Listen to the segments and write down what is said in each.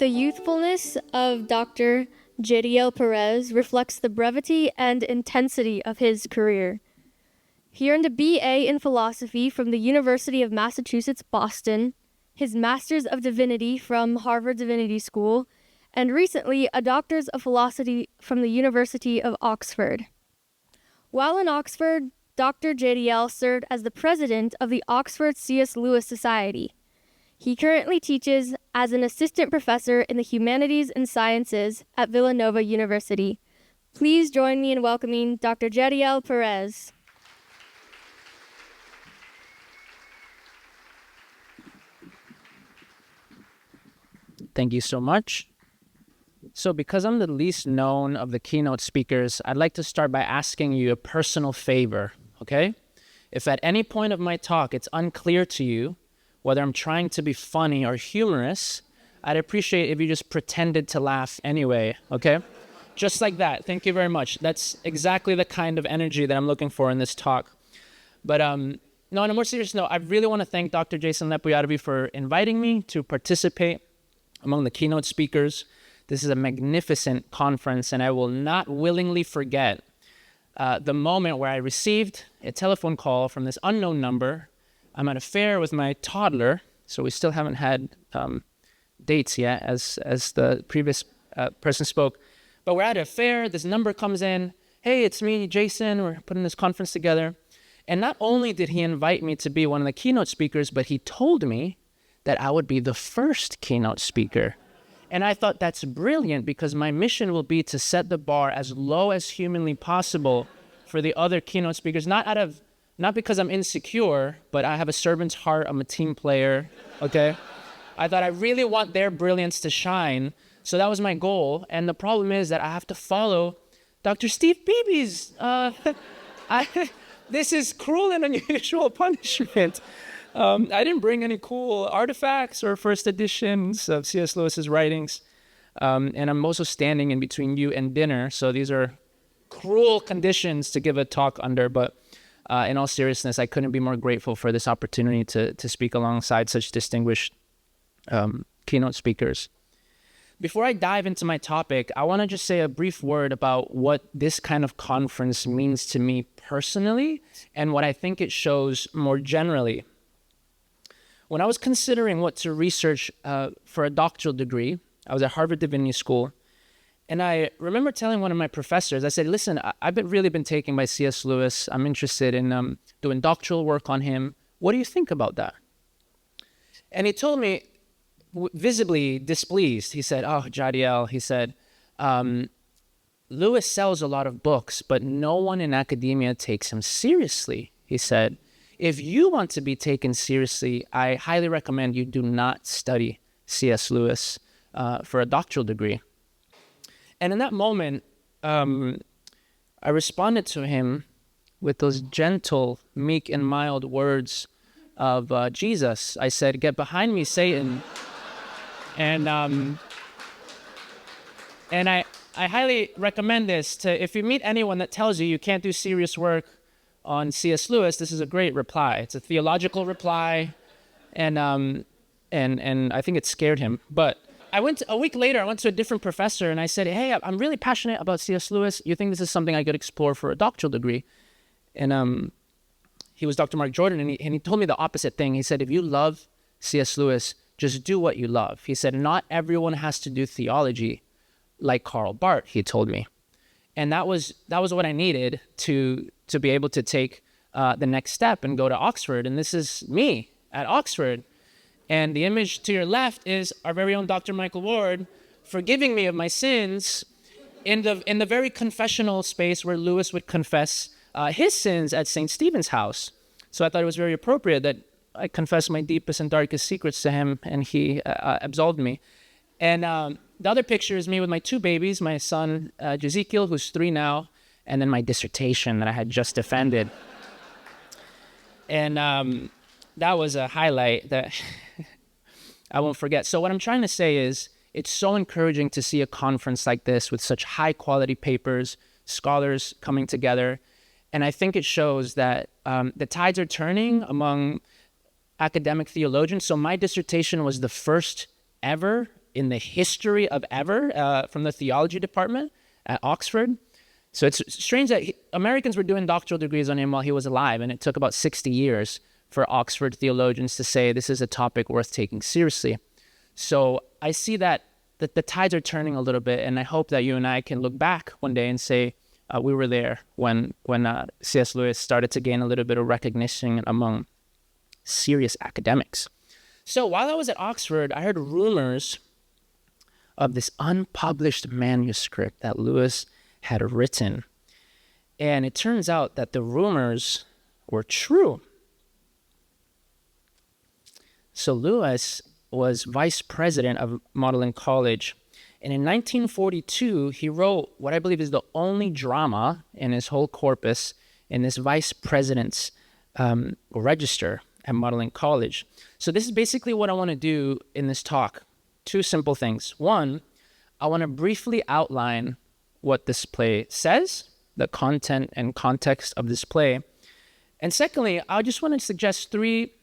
The youthfulness of Dr. Jahdiel Perez reflects the brevity and intensity of his career. He earned a B.A. in philosophy from the University of Massachusetts, Boston, his Master's of Divinity from Harvard Divinity School, and recently a Doctor's of Philosophy from the University of Oxford. While in Oxford, Dr. Jahdiel served as the president of the Oxford C.S. Lewis Society. He currently teaches as an assistant professor in the Humanities and Sciences at Villanova University. Please join me in welcoming Dr. Jahdiel Perez. Thank you so much. So because I'm the least known of the keynote speakers, I'd like to start by asking you a personal favor, okay? If at any point of my talk it's unclear to you whether I'm trying to be funny or humorous, I'd appreciate if you just pretended to laugh anyway, okay? Just like that. Thank you very much. That's exactly the kind of energy that I'm looking for in this talk. But no, on a more serious note, I really want to thank Dr. Jason Lepoyatovi for inviting me to participate among the keynote speakers. This is a magnificent conference, and I will not willingly forget the moment where I received a telephone call from this unknown number. I'm at a fair with my toddler, so we still haven't had dates yet, as the previous person spoke. But we're at a fair, this number comes in, hey, it's me, Jason, we're putting this conference together. And not only did he invite me to be one of the keynote speakers, but he told me that I would be the first keynote speaker. And I thought that's brilliant because my mission will be to set the bar as low as humanly possible for the other keynote speakers, not because I'm insecure, but I have a servant's heart, I'm a team player, okay? I thought I really want their brilliance to shine, so that was my goal. And the problem is that I have to follow Dr. Steve Beebe's. This is cruel and unusual punishment. I didn't bring any cool artifacts or first editions of C.S. Lewis's writings. And I'm also standing in between you and dinner, so these are cruel conditions to give a talk under. But in all seriousness, I couldn't be more grateful for this opportunity to speak alongside such distinguished keynote speakers. Before I dive into my topic, I want to just say a brief word about what this kind of conference means to me personally and what I think it shows more generally. When I was considering what to research for a doctoral degree, I was at Harvard Divinity School, and I remember telling one of my professors, I said, listen, I've really been taken by C.S. Lewis. I'm interested in doing doctoral work on him. What do you think about that? And he told me, visibly displeased, he said, oh, Jahdiel, he said, Lewis sells a lot of books, but no one in academia takes him seriously. He said, if you want to be taken seriously, I highly recommend you do not study C.S. Lewis for a doctoral degree. And in that moment, I responded to him with those gentle, meek, and mild words of Jesus. I said, get behind me, Satan. And I highly recommend this to, if you meet anyone that tells you you can't do serious work on C.S. Lewis, this is a great reply. It's a theological reply, and I think it scared him. But a week later, I went to a different professor, and I said, hey, I'm really passionate about C.S. Lewis. You think this is something I could explore for a doctoral degree? And he was Dr. Mark Jordan, and he told me the opposite thing. He said, if you love C.S. Lewis, just do what you love. He said, not everyone has to do theology like Karl Barth, he told me. And that was what I needed to be able to take the next step and go to Oxford. And this is me at Oxford. And the image to your left is our very own Dr. Michael Ward forgiving me of my sins in the very confessional space where Lewis would confess his sins at St. Stephen's house. So I thought it was very appropriate that I confessed my deepest and darkest secrets to him, and he absolved me. And the other picture is me with my two babies, my son, Jahdiel, who's 3 now, and then my dissertation that I had just defended. And that was a highlight that I won't forget. So what I'm trying to say is, it's so encouraging to see a conference like this with such high-quality papers, scholars coming together. And I think it shows that the tides are turning among academic theologians. So my dissertation was the first ever in the history of ever from the Theology department at Oxford. So it's strange that Americans were doing doctoral degrees on him while he was alive, and it took about 60 years for Oxford theologians to say this is a topic worth taking seriously. So I see that the tides are turning a little bit, and I hope that you and I can look back one day and say we were there when C.S. Lewis started to gain a little bit of recognition among serious academics. So while I was at Oxford, I heard rumors of this unpublished manuscript that Lewis had written. And it turns out that the rumors were true. So Lewis was vice president of Magdalen College. And in 1942, he wrote what I believe is the only drama in his whole corpus in this vice president's register at Magdalen College. So this is basically what I want to do in this talk. Two simple things. One, I want to briefly outline what this play says, the content and context of this play. And secondly, I just want to suggest three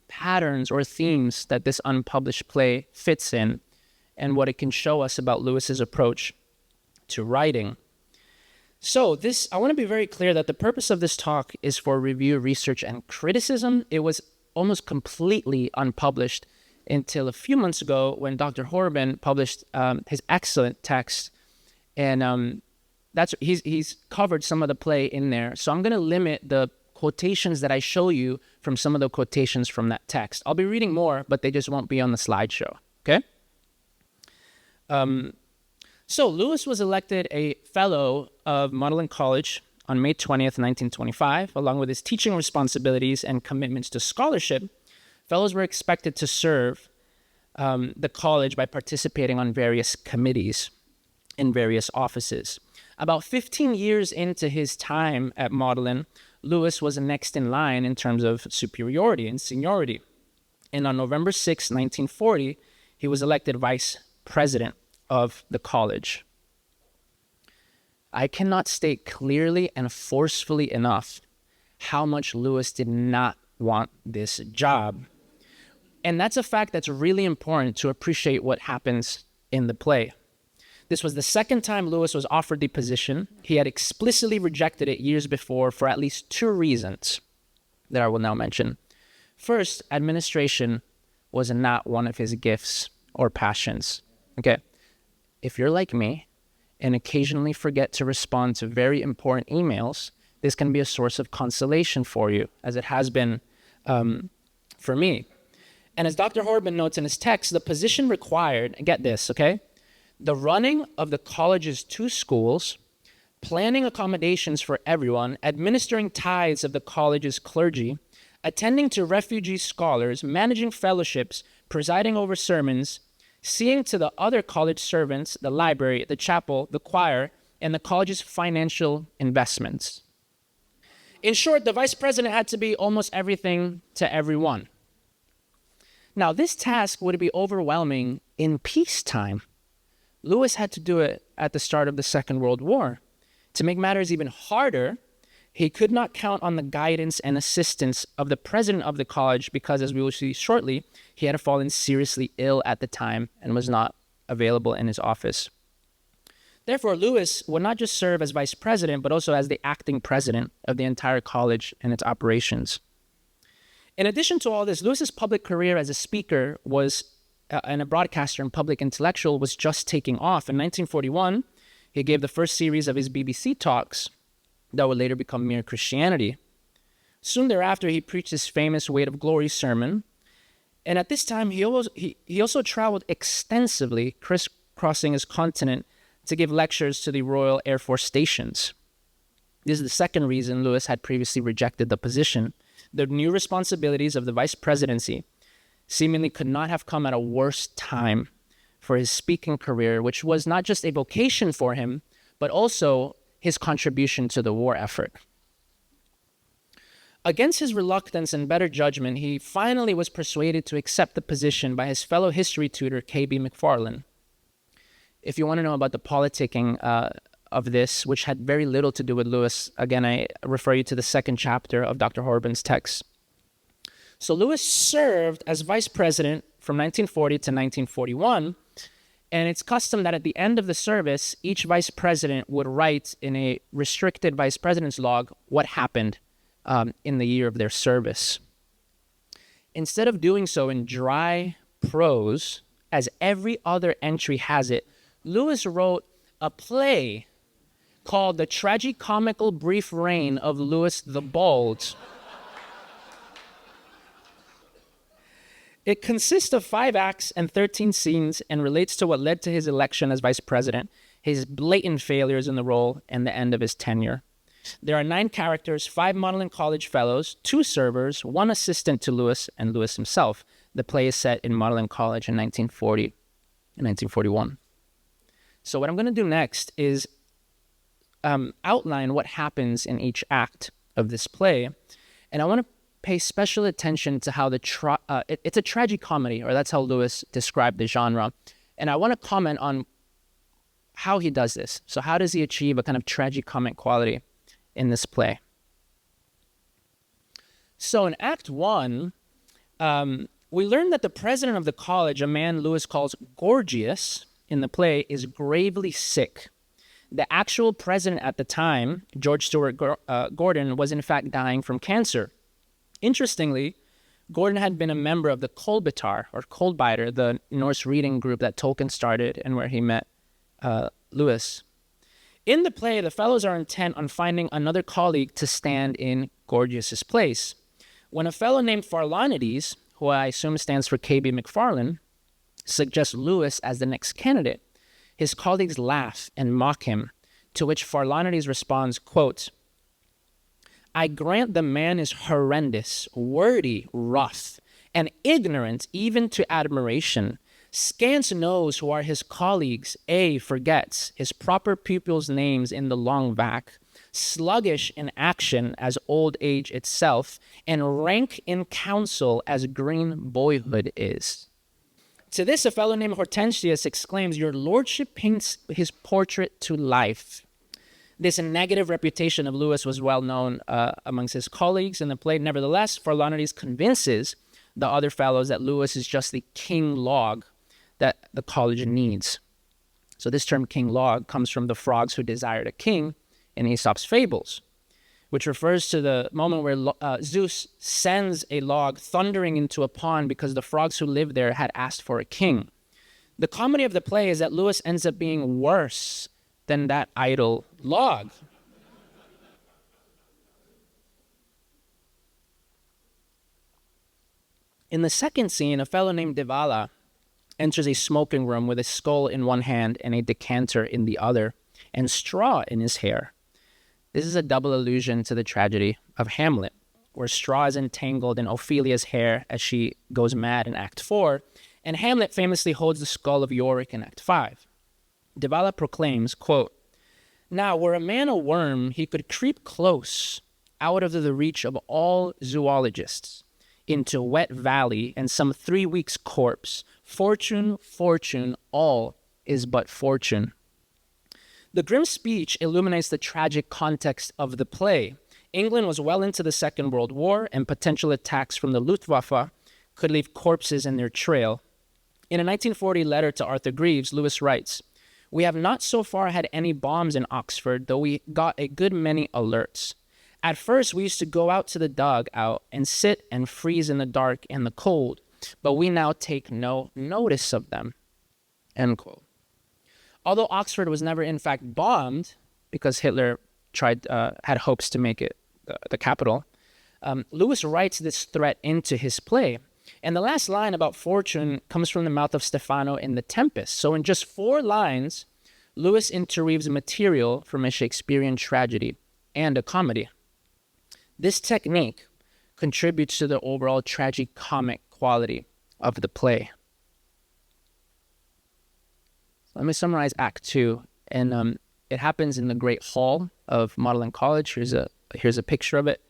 patterns or themes that this unpublished play fits in and what it can show us about Lewis's approach to writing. So I want to be very clear that the purpose of this talk is for review, research, and criticism. It was almost completely unpublished until a few months ago when Dr. Horben published his excellent text, and he's covered some of the play in there. So I'm going to limit the quotations that I show you from some of the quotations from that text. I'll be reading more, but they just won't be on the slideshow, okay? So Lewis was elected a fellow of Magdalen College on May 20th, 1925. Along with his teaching responsibilities and commitments to scholarship, fellows were expected to serve the college by participating on various committees in various offices. About 15 years into his time at Magdalen, Lewis was next in line in terms of superiority and seniority. And on November 6, 1940, he was elected vice president of the college. I cannot state clearly and forcefully enough how much Lewis did not want this job. And that's a fact that's really important to appreciate what happens in the play. This was the second time Lewis was offered the position. He had explicitly rejected it years before for at least two reasons that I will now mention. First, administration was not one of his gifts or passions. Okay, if you're like me and occasionally forget to respond to very important emails, this can be a source of consolation for you, as it has been for me. And as Dr. Horben notes in his text, the position required, get this, okay, the running of the college's two schools, planning accommodations for everyone, administering tithes of the college's clergy, attending to refugee scholars, managing fellowships, presiding over sermons, seeing to the other college servants, the library, the chapel, the choir, and the college's financial investments. In short, the vice president had to be almost everything to everyone. Now, this task would be overwhelming in peacetime. Lewis had to do it at the start of the Second World War. To make matters even harder, he could not count on the guidance and assistance of the president of the college because, as we will see shortly, he had fallen seriously ill at the time and was not available in his office. Therefore, Lewis would not just serve as vice president, but also as the acting president of the entire college and its operations. In addition to all this, Lewis's public career as a speaker and a broadcaster and public intellectual was just taking off. In 1941, he gave the first series of his BBC talks that would later become Mere Christianity. Soon thereafter, he preached his famous Weight of Glory sermon. And at this time, he also traveled extensively, crisscrossing his continent to give lectures to the Royal Air Force stations. This is the second reason Lewis had previously rejected the position. The new responsibilities of the vice presidency seemingly could not have come at a worse time for his speaking career, which was not just a vocation for him, but also his contribution to the war effort. Against his reluctance and better judgment, he finally was persuaded to accept the position by his fellow history tutor, K.B. McFarland. If you want to know about the politicking of this, which had very little to do with Lewis, again, I refer you to the second chapter of Dr. Horben's text. So Lewis served as vice president from 1940 to 1941. And it's custom that at the end of the service, each vice president would write in a restricted vice president's log what happened in the year of their service. Instead of doing so in dry prose, as every other entry has it, Lewis wrote a play called The Tragicomical Brief Reign of Louis the Bald. It consists of 5 acts and 13 scenes and relates to what led to his election as vice president, his blatant failures in the role, and the end of his tenure. There are 9 characters, 5 Magdalen College fellows, 2 servers, 1 assistant to Lewis, and Lewis himself. The play is set in Magdalen College in 1940 and 1941. So what I'm going to do next is outline what happens in each act of this play, and I want to pay special attention to how it's a tragicomedy, or that's how Lewis described the genre. And I want to comment on how he does this. So how does he achieve a kind of tragicomic quality in this play? So in Act 1, we learn that the president of the college, a man Lewis calls Gorgias in the play, is gravely sick. The actual president at the time, George Stewart Gordon, was in fact dying from cancer. Interestingly, Gordon had been a member of the Kolbitar, or Coldbiter, the Norse reading group that Tolkien started and where he met Lewis. In the play, the fellows are intent on finding another colleague to stand in Gorgias's place. When a fellow named Farlanides, who I assume stands for K.B. McFarlane, suggests Lewis as the next candidate, his colleagues laugh and mock him, to which Farlanides responds, quote, "I grant the man is horrendous, wordy, rough, and ignorant even to admiration. Scant knows who are his colleagues, forgets his proper pupils' names in the long vac, sluggish in action as old age itself, and rank in counsel as green boyhood is." To this, a fellow named Hortensius exclaims, "Your lordship paints his portrait to life." This negative reputation of Lewis was well known amongst his colleagues in the play. Nevertheless, Farlanides convinces the other fellows that Lewis is just the king log that the college needs. So this term king log comes from the frogs who desired a king in Aesop's fables, which refers to the moment where Zeus sends a log thundering into a pond because the frogs who lived there had asked for a king. The comedy of the play is that Lewis ends up being worse than that idle log. In the second scene, a fellow named Devala enters a smoking room with a skull in one hand and a decanter in the other, and straw in his hair. This is a double allusion to the tragedy of Hamlet, where straw is entangled in Ophelia's hair as she goes mad in Act 4, and Hamlet famously holds the skull of Yorick in Act 5. Devala proclaims, quote, "Now, were a man a worm, he could creep close out of the reach of all zoologists into wet valley and some 3 weeks' corpse. Fortune, fortune, all is but fortune." The grim speech illuminates the tragic context of the play. England was well into the Second World War, and potential attacks from the Luftwaffe could leave corpses in their trail. In a 1940 letter to Arthur Greaves, Lewis writes, "We have not so far had any bombs in Oxford, though we got a good many alerts. At first, we used to go out to the dugout and sit and freeze in the dark and the cold, but we now take no notice of them." End quote. Although Oxford was never in fact bombed, because Hitler had hopes to make it the capital, Lewis writes this threat into his play. And the last line about fortune comes from the mouth of Stefano in The Tempest. So in just 4 lines, Lewis interweaves material from a Shakespearean tragedy and a comedy. This technique contributes to the overall tragicomic quality of the play. Let me summarize Act 2, and it happens in the Great Hall of Magdalen College. Here's a picture of it.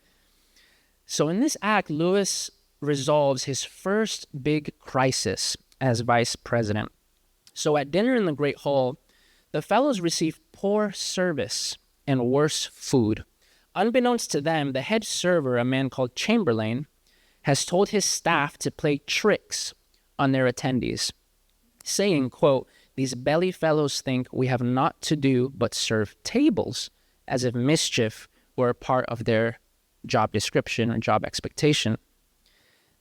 So in this act, Lewis resolves his first big crisis as vice president. So at dinner in the Great Hall, the fellows receive poor service and worse food. Unbeknownst to them, the head server, a man called Chamberlain, has told his staff to play tricks on their attendees, saying, quote, "These belly fellows think we have naught to do but serve tables," as if mischief were a part of their job description or job expectation.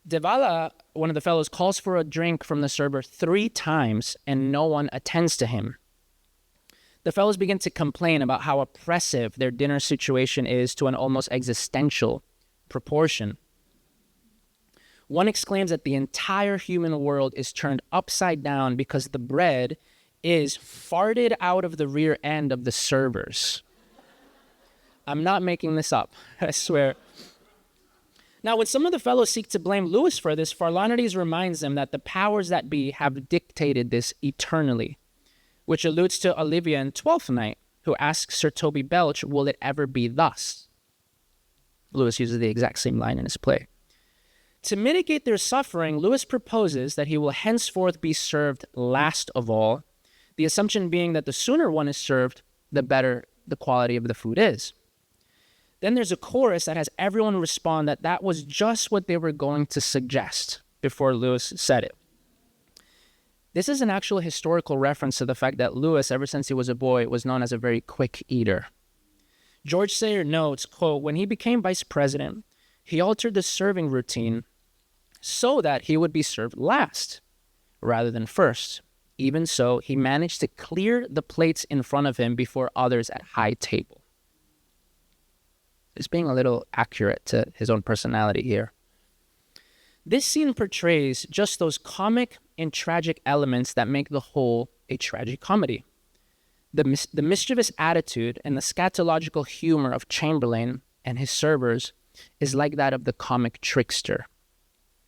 Devala, one of the fellows, calls for a drink from the server 3 times and no one attends to him. The fellows begin to complain about how oppressive their dinner situation is to an almost existential proportion. One exclaims that the entire human world is turned upside down because the bread is farted out of the rear end of the servers. I'm not making this up, I swear. Now, when some of the fellows seek to blame Lewis for this, Philonides reminds them that the powers that be have dictated this eternally, which alludes to Olivia in Twelfth Night, who asks Sir Toby Belch, "Will it ever be thus?" Lewis uses the exact same line in his play. To mitigate their suffering, Lewis proposes that he will henceforth be served last of all, the assumption being that the sooner one is served, the better the quality of the food is. Then there's a chorus that has everyone respond that that was just what they were going to suggest before Lewis said it. This is an actual historical reference to the fact that Lewis, ever since he was a boy, was known as a very quick eater. George Sayer notes, quote, "When he became vice president, he altered the serving routine so that he would be served last rather than first. Even so, he managed to clear the plates in front of him before others at high table." It's being a little accurate to his own personality here. This scene portrays just those comic and tragic elements that make the whole a tragicomedy. The mischievous attitude and the scatological humor of Chamberlain and his servers is like that of the comic trickster.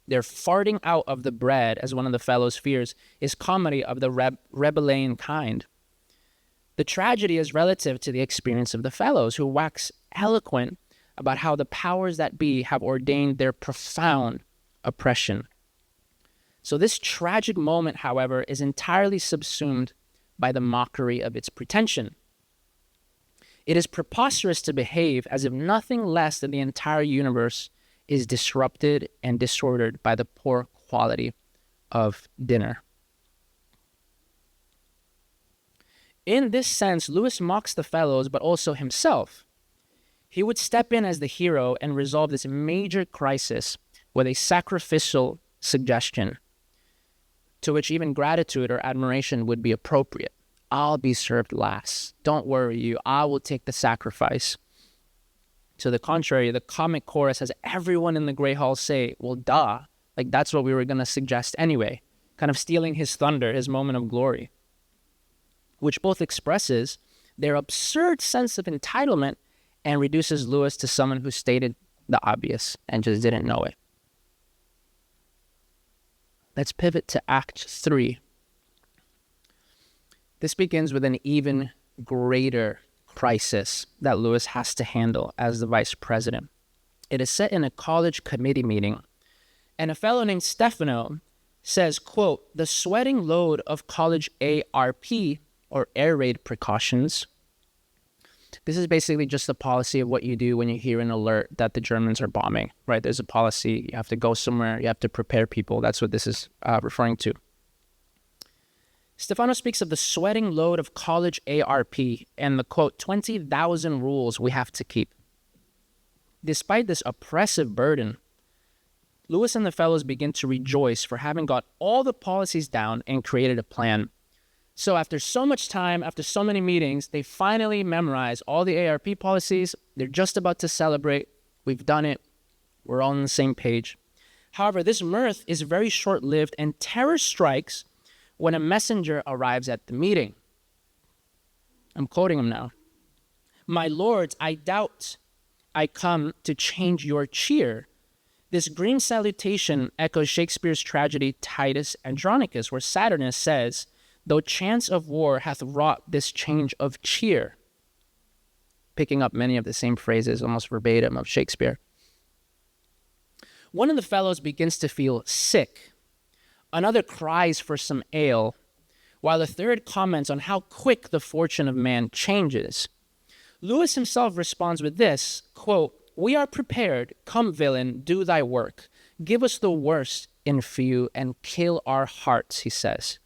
Their farting out of the bread, as one of the fellows fears, is comedy of the Rabelaisian kind. The tragedy is relative to the experience of the fellows, who wax eloquent about how the powers that be have ordained their profound oppression. So this tragic moment, however, is entirely subsumed by the mockery of its pretension. It is preposterous to behave as if nothing less than the entire universe is disrupted and disordered by the poor quality of dinner. In this sense, Lewis mocks the fellows, but also himself. He would step in as the hero and resolve this major crisis with a sacrificial suggestion, to which even gratitude or admiration would be appropriate. "I'll be served last. Don't worry you. I will take the sacrifice." To the contrary, the comic chorus has everyone in the Grey Hall say, "Well, duh. Like, that's what we were going to suggest anyway." Kind of stealing his thunder, his moment of glory, which both expresses their absurd sense of entitlement and reduces Lewis to someone who stated the obvious and just didn't know it. Let's pivot to Act 3. This begins with an even greater crisis that Lewis has to handle as the vice president. It is set in a college committee meeting, and a fellow named Stefano says, quote, "The sweating load of college ARP, or air raid precautions." This is basically just the policy of what you do when you hear an alert that the Germans are bombing, right? There's a policy. You have to go somewhere. You have to prepare people. That's what this is referring to. Stefano speaks of the sweating load of college ARP and the, quote, 20,000 rules we have to keep. Despite this oppressive burden, Lewis and the fellows begin to rejoice for having got all the policies down and created a plan. So after so much time, after so many meetings, they finally memorize all the ARP policies. They're just about to celebrate. We've done it. We're all on the same page. However, this mirth is very short-lived, and terror strikes when a messenger arrives at the meeting. I'm quoting him now. "My lords, I doubt I come to change your cheer." This green salutation echoes Shakespeare's tragedy Titus Andronicus, where Saturnus says, "Though chance of war hath wrought this change of cheer," picking up many of the same phrases, almost verbatim, of Shakespeare. One of the fellows begins to feel sick. Another cries for some ale, while a third comments on how quick the fortune of man changes. Lewis himself responds with this, quote, "We are prepared. Come, villain, do thy work. Give us the worst in few and kill our hearts, he says.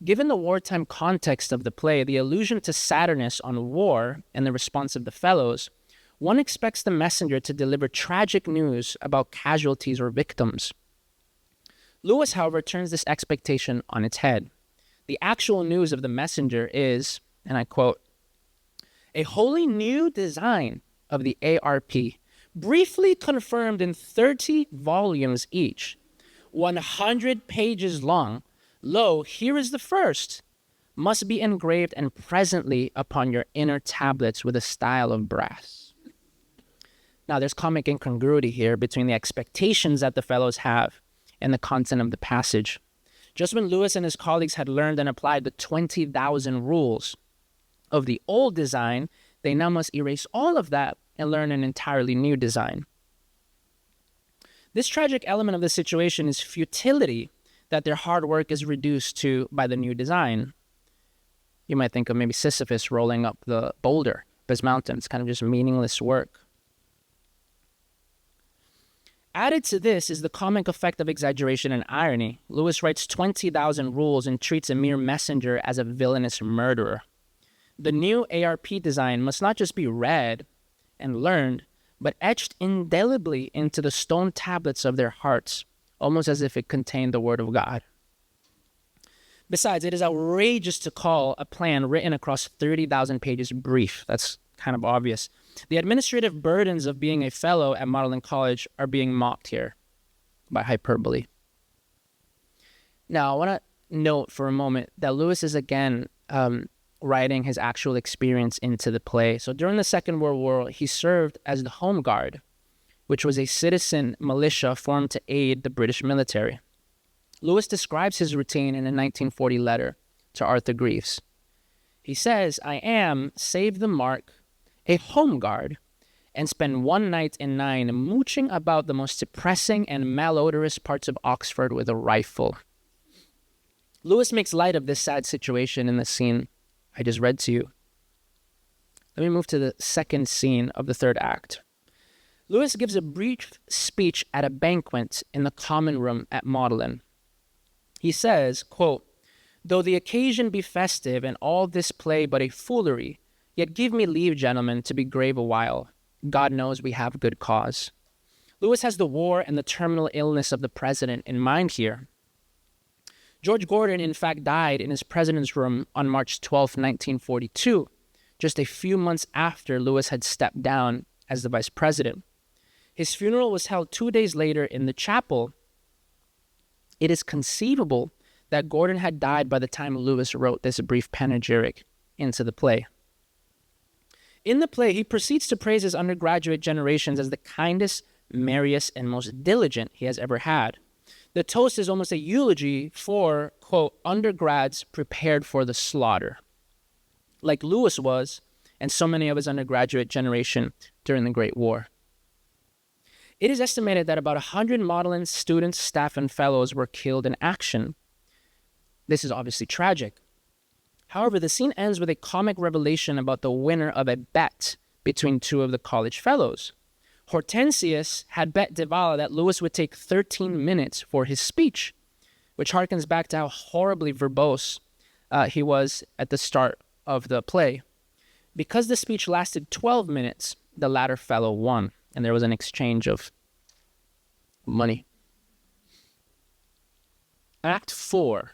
Given the wartime context of the play, the allusion to sadness on war and the response of the fellows, one expects the messenger to deliver tragic news about casualties or victims. Lewis, however, turns this expectation on its head. The actual news of the messenger is, and I quote, "A wholly new design of the ARP, briefly confirmed in 30 volumes each, 100 pages long. Lo, here is the first. Must be engraved and presently upon your inner tablets with a style of brass." Now, there's comic incongruity here between the expectations that the fellows have and the content of the passage. Just when Lewis and his colleagues had learned and applied the 20,000 rules of the old design, they now must erase all of that and learn an entirely new design. This tragic element of the situation is futility that their hard work is reduced to by the new design. You might think of maybe Sisyphus rolling up the boulder of his mountain. It's kind of just meaningless work. Added to this is the comic effect of exaggeration and irony. Lewis writes 20,000 rules and treats a mere messenger as a villainous murderer. The new ARP design must not just be read and learned, but etched indelibly into the stone tablets of their hearts, almost as if it contained the Word of God. Besides, it is outrageous to call a plan written across 30,000 pages brief. That's kind of obvious. The administrative burdens of being a fellow at Magdalen College are being mocked here by hyperbole. Now, I want to note for a moment that Lewis is again writing his actual experience into the play. So during the Second World War, he served as the Home Guard, which was a citizen militia formed to aid the British military. Lewis describes his routine in a 1940 letter to Arthur Greaves. He says, "I am, save the mark, a home guard, and spend one night in 9 mooching about the most depressing and malodorous parts of Oxford with a rifle." Lewis makes light of this sad situation in the scene I just read to you. Let me move to the second scene of the third act. Lewis gives a brief speech at a banquet in the common room at Magdalen. He says, quote, "Though the occasion be festive and all this play but a foolery, yet give me leave, gentlemen, to be grave a while. God knows we have good cause." Lewis has the war and the terminal illness of the president in mind here. George Gordon, in fact, died in his president's room on March 12, 1942, just a few months after Lewis had stepped down as the vice president. His funeral was held 2 days later in the chapel. It is conceivable that Gordon had died by the time Lewis wrote this brief panegyric into the play. In the play, he proceeds to praise his undergraduate generations as the kindest, merriest, and most diligent he has ever had. The toast is almost a eulogy for, quote, undergrads prepared for the slaughter, like Lewis was, and so many of his undergraduate generation during the Great War. It is estimated that about 100 Magdalen students, staff, and fellows were killed in action. This is obviously tragic. However, the scene ends with a comic revelation about the winner of a bet between two of the college fellows. Hortensius had bet DeVal that Lewis would take 13 minutes for his speech, which harkens back to how horribly verbose he was at the start of the play. Because the speech lasted 12 minutes, the latter fellow won, and there was an exchange of money. Act 4.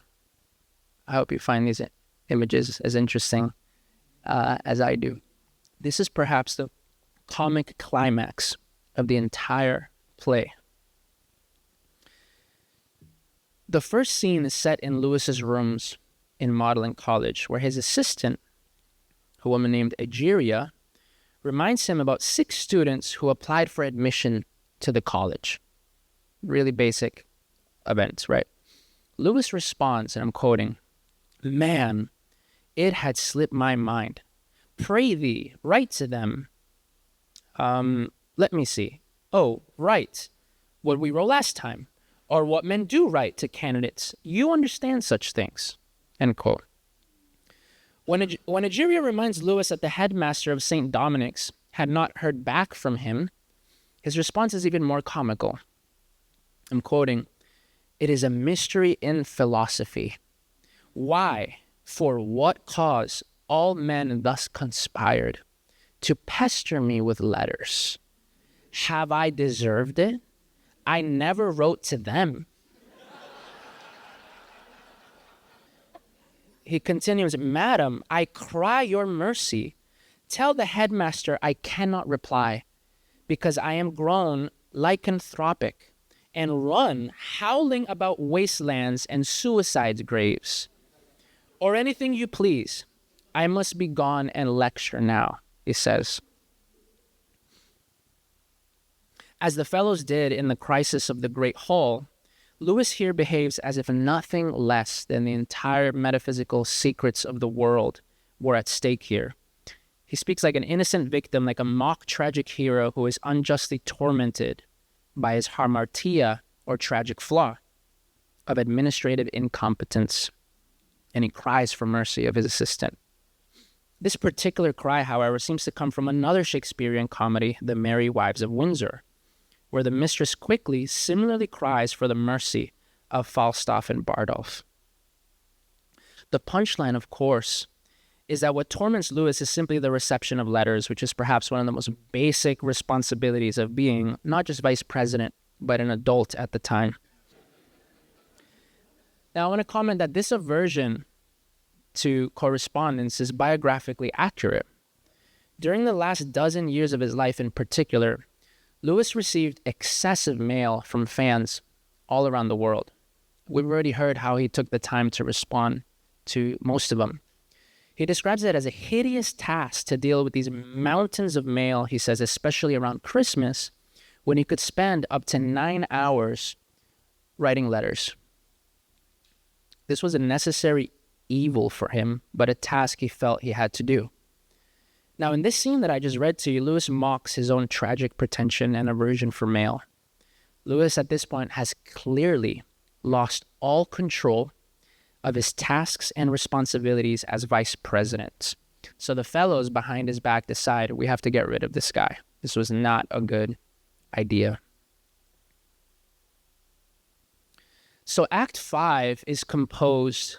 I hope you find these images as interesting as I do. This is perhaps the comic climax of the entire play. The first scene is set in Lewis's rooms in Magdalen College, where his assistant, a woman named Egeria, reminds him about 6 students who applied for admission to the college. Really basic events, right? Lewis responds, and I'm quoting, "Man, it had slipped my mind. Pray thee, write to them. Let me see. Oh, right. What we wrote last time, or what men do write to candidates. You understand such things." End quote. When Egeria reminds Lewis that the headmaster of St. Dominic's had not heard back from him, his response is even more comical. I'm quoting, "It is a mystery in philosophy. Why, for what cause, all men thus conspired to pester me with letters? Have I deserved it? I never wrote to them." He continues, "Madam, I cry your mercy. Tell the headmaster I cannot reply, because I am grown lycanthropic and run howling about wastelands and suicides' graves. Or anything you please. I must be gone and lecture now," he says. As the fellows did in the crisis of the Great Hall, Lewis here behaves as if nothing less than the entire metaphysical secrets of the world were at stake here. He speaks like an innocent victim, like a mock tragic hero who is unjustly tormented by his hamartia, or tragic flaw, of administrative incompetence, and he cries for mercy of his assistant. This particular cry, however, seems to come from another Shakespearean comedy, The Merry Wives of Windsor, where the mistress quickly similarly cries for the mercy of Falstaff and Bardolph. The punchline, of course, is that what torments Lewis is simply the reception of letters, which is perhaps one of the most basic responsibilities of being not just vice president, but an adult at the time. Now, I want to comment that this aversion to correspondence is biographically accurate. During the last dozen years of his life in particular, Lewis received excessive mail from fans all around the world. We've already heard how he took the time to respond to most of them. He describes it as a hideous task to deal with these mountains of mail, he says, especially around Christmas, when he could spend up to 9 hours writing letters. This was a necessary evil for him, but a task he felt he had to do. Now, in this scene that I just read to you, Lewis mocks his own tragic pretension and aversion for mail. Lewis, at this point, has clearly lost all control of his tasks and responsibilities as vice president. So the fellows behind his back decide, we have to get rid of this guy. This was not a good idea. So Act 5 is composed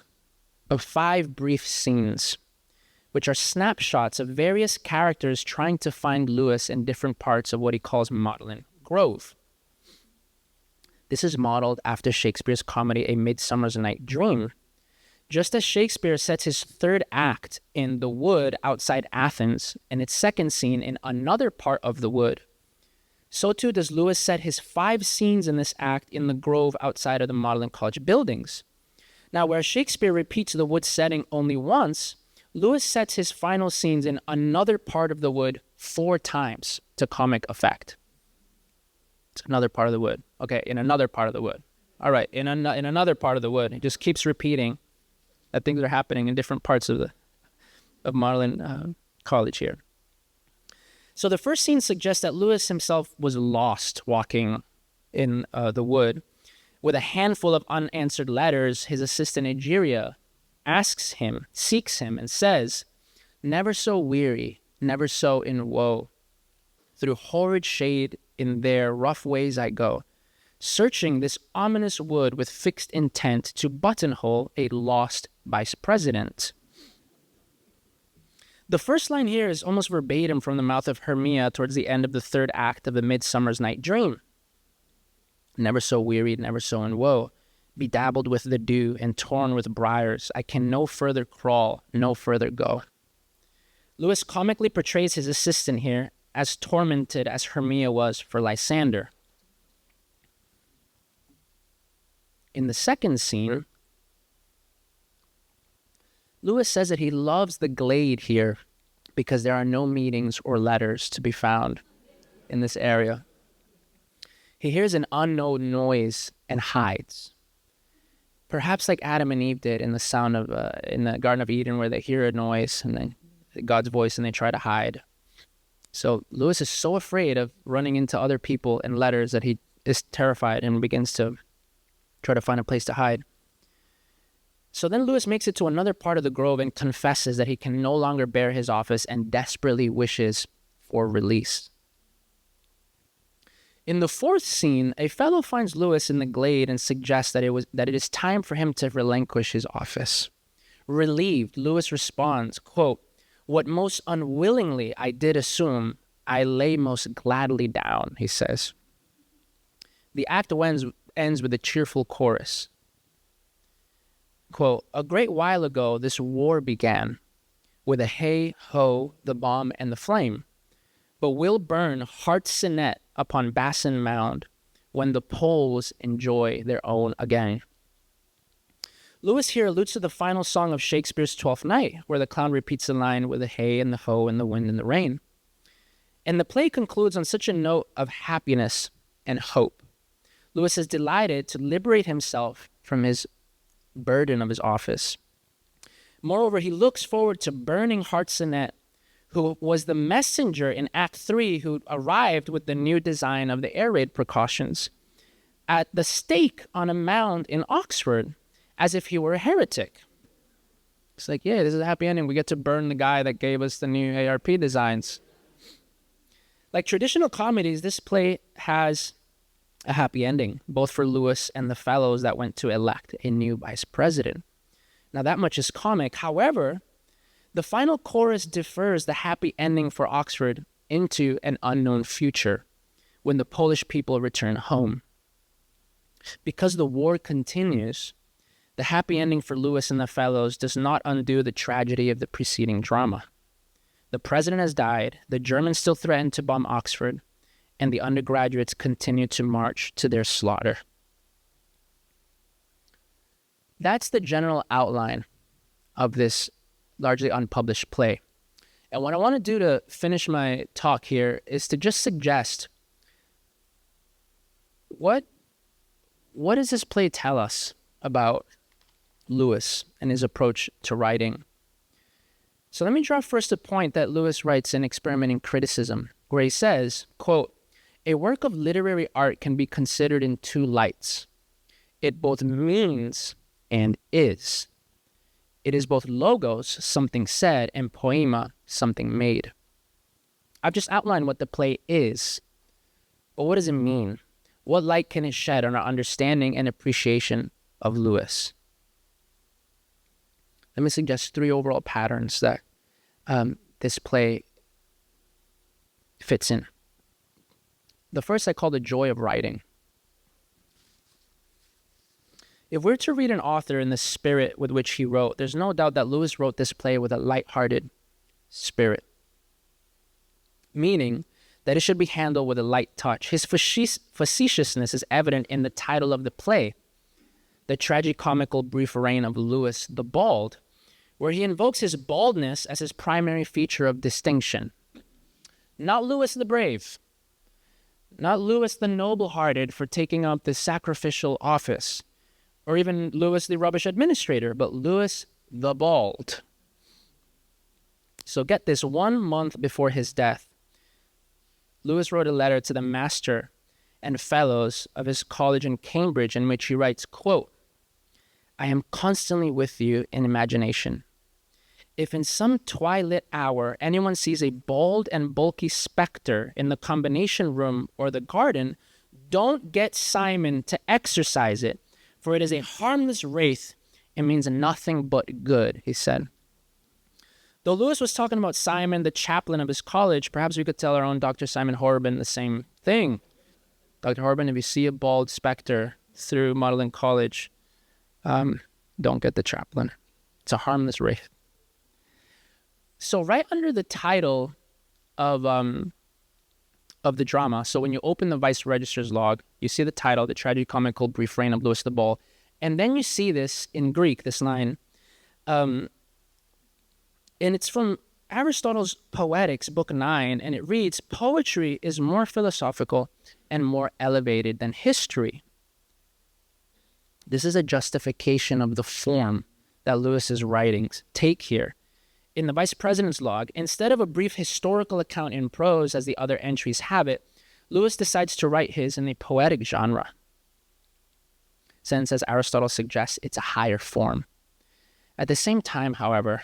of 5 brief scenes, which are snapshots of various characters trying to find Lewis in different parts of what he calls Magdalen Grove. This is modeled after Shakespeare's comedy A Midsummer's Night Dream. Just as Shakespeare sets his third act in the wood outside Athens and its second scene in another part of the wood, so too does Lewis set his 5 scenes in this act in the grove outside of the Magdalen College buildings. Now, where Shakespeare repeats the wood setting only once, Lewis sets his final scenes in another part of the wood 4 times to comic effect. It's another part of the wood. Okay, in another part of the wood. All right, in another part of the wood. He just keeps repeating that things are happening in different parts of Magdalen College here. So the first scene suggests that Lewis himself was lost walking in the wood. With a handful of unanswered letters, his assistant Egeria seeks him, and says, "Never so weary, never so in woe. Through horrid shade in their rough ways I go, searching this ominous wood with fixed intent to buttonhole a lost vice president." The first line here is almost verbatim from the mouth of Hermia towards the end of the third act of the Midsummer's Night Dream. "Never so weary, never so in woe. Bedabbled with the dew and torn with briars, I can no further crawl, no further go." Lewis comically portrays his assistant here as tormented as Hermia was for Lysander. In the second scene, Lewis says that he loves the glade here because there are no meetings or letters to be found in this area. He hears an unknown noise and hides. Perhaps like Adam and Eve did in the Garden of Eden, where they hear a noise and then God's voice and they try to hide. So Lewis is so afraid of running into other people and letters that he is terrified and begins to try to find a place to hide. So then Lewis makes it to another part of the grove and confesses that he can no longer bear his office and desperately wishes for release. In the fourth scene, a fellow finds Lewis in the glade and suggests that it is time for him to relinquish his office. Relieved, Lewis responds, quote, "What most unwillingly I did assume, I lay most gladly down," he says. The act ends with a cheerful chorus. Quote, "A great while ago this war began, with a hey, ho, the bomb, and the flame. But we'll burn Hartsonet upon Bassin Mound when the Poles enjoy their own again." Lewis here alludes to the final song of Shakespeare's Twelfth Night, where the clown repeats the line with the hay and the ho and the wind and the rain. And the play concludes on such a note of happiness and hope. Lewis is delighted to liberate himself from his burden of his office. Moreover, he looks forward to burning Hartsonet, who was the messenger in Act 3 who arrived with the new design of the air raid precautions, at the stake on a mound in Oxford, as if he were a heretic. It's like, yeah, this is a happy ending. We get to burn the guy that gave us the new ARP designs. Like traditional comedies, this play has a happy ending, both for Lewis and the fellows that went to elect a new vice president. Now, that much is comic. However, the final chorus defers the happy ending for Oxford into an unknown future when the Polish people return home. Because the war continues, the happy ending for Lewis and the fellows does not undo the tragedy of the preceding drama. The president has died, the Germans still threaten to bomb Oxford, and the undergraduates continue to march to their slaughter. That's the general outline of this largely unpublished play. And what I want to do to finish my talk here is to just suggest what does this play tell us about Lewis and his approach to writing? So let me draw first a point that Lewis writes in Experimenting Criticism, where he says, quote, "A work of literary art can be considered in two lights. It both means and is. It is both logos, something said, and poema, something made." I've just outlined what the play is, but what does it mean? What light can it shed on our understanding and appreciation of Lewis? Let me suggest three overall patterns that this play fits in. The first I call the joy of writing. If we're to read an author in the spirit with which he wrote, there's no doubt that Lewis wrote this play with a light-hearted spirit, meaning that it should be handled with a light touch. His facetiousness is evident in the title of the play, The Tragicomical Brief Reign of Lewis the Bald, where he invokes his baldness as his primary feature of distinction. Not Lewis the Brave, not Lewis the Noble-Hearted for taking up the sacrificial office, or even Lewis the Rubbish Administrator, but Lewis the Bald. So get this, 1 month before his death, Lewis wrote a letter to the master and fellows of his college in Cambridge in which he writes, quote, "I am constantly with you in imagination. If in some twilight hour anyone sees a bald and bulky specter in the combination room or the garden, don't get Simon to exorcise it, for it is a harmless wraith and means nothing but good," he said. Though Lewis was talking about Simon, the chaplain of his college, perhaps we could tell our own Dr. Simon Horben the same thing. Dr. Horben, if you see a bald specter through Magdalen College, don't get the chaplain. It's a harmless wraith. So right under the title of the drama, so when you open the Vice Register's log, you see the title, The Tragicomical Brief Reign of Lewis the Bald, and then you see this in Greek, this line, and it's from Aristotle's Poetics, Book 9, and it reads, "Poetry is more philosophical and more elevated than history." This is a justification of the form that Lewis's writings take here. In the Vice President's log, instead of a brief historical account in prose as the other entries have it, Lewis decides to write his in the poetic genre, since, as Aristotle suggests, it's a higher form. At the same time, however,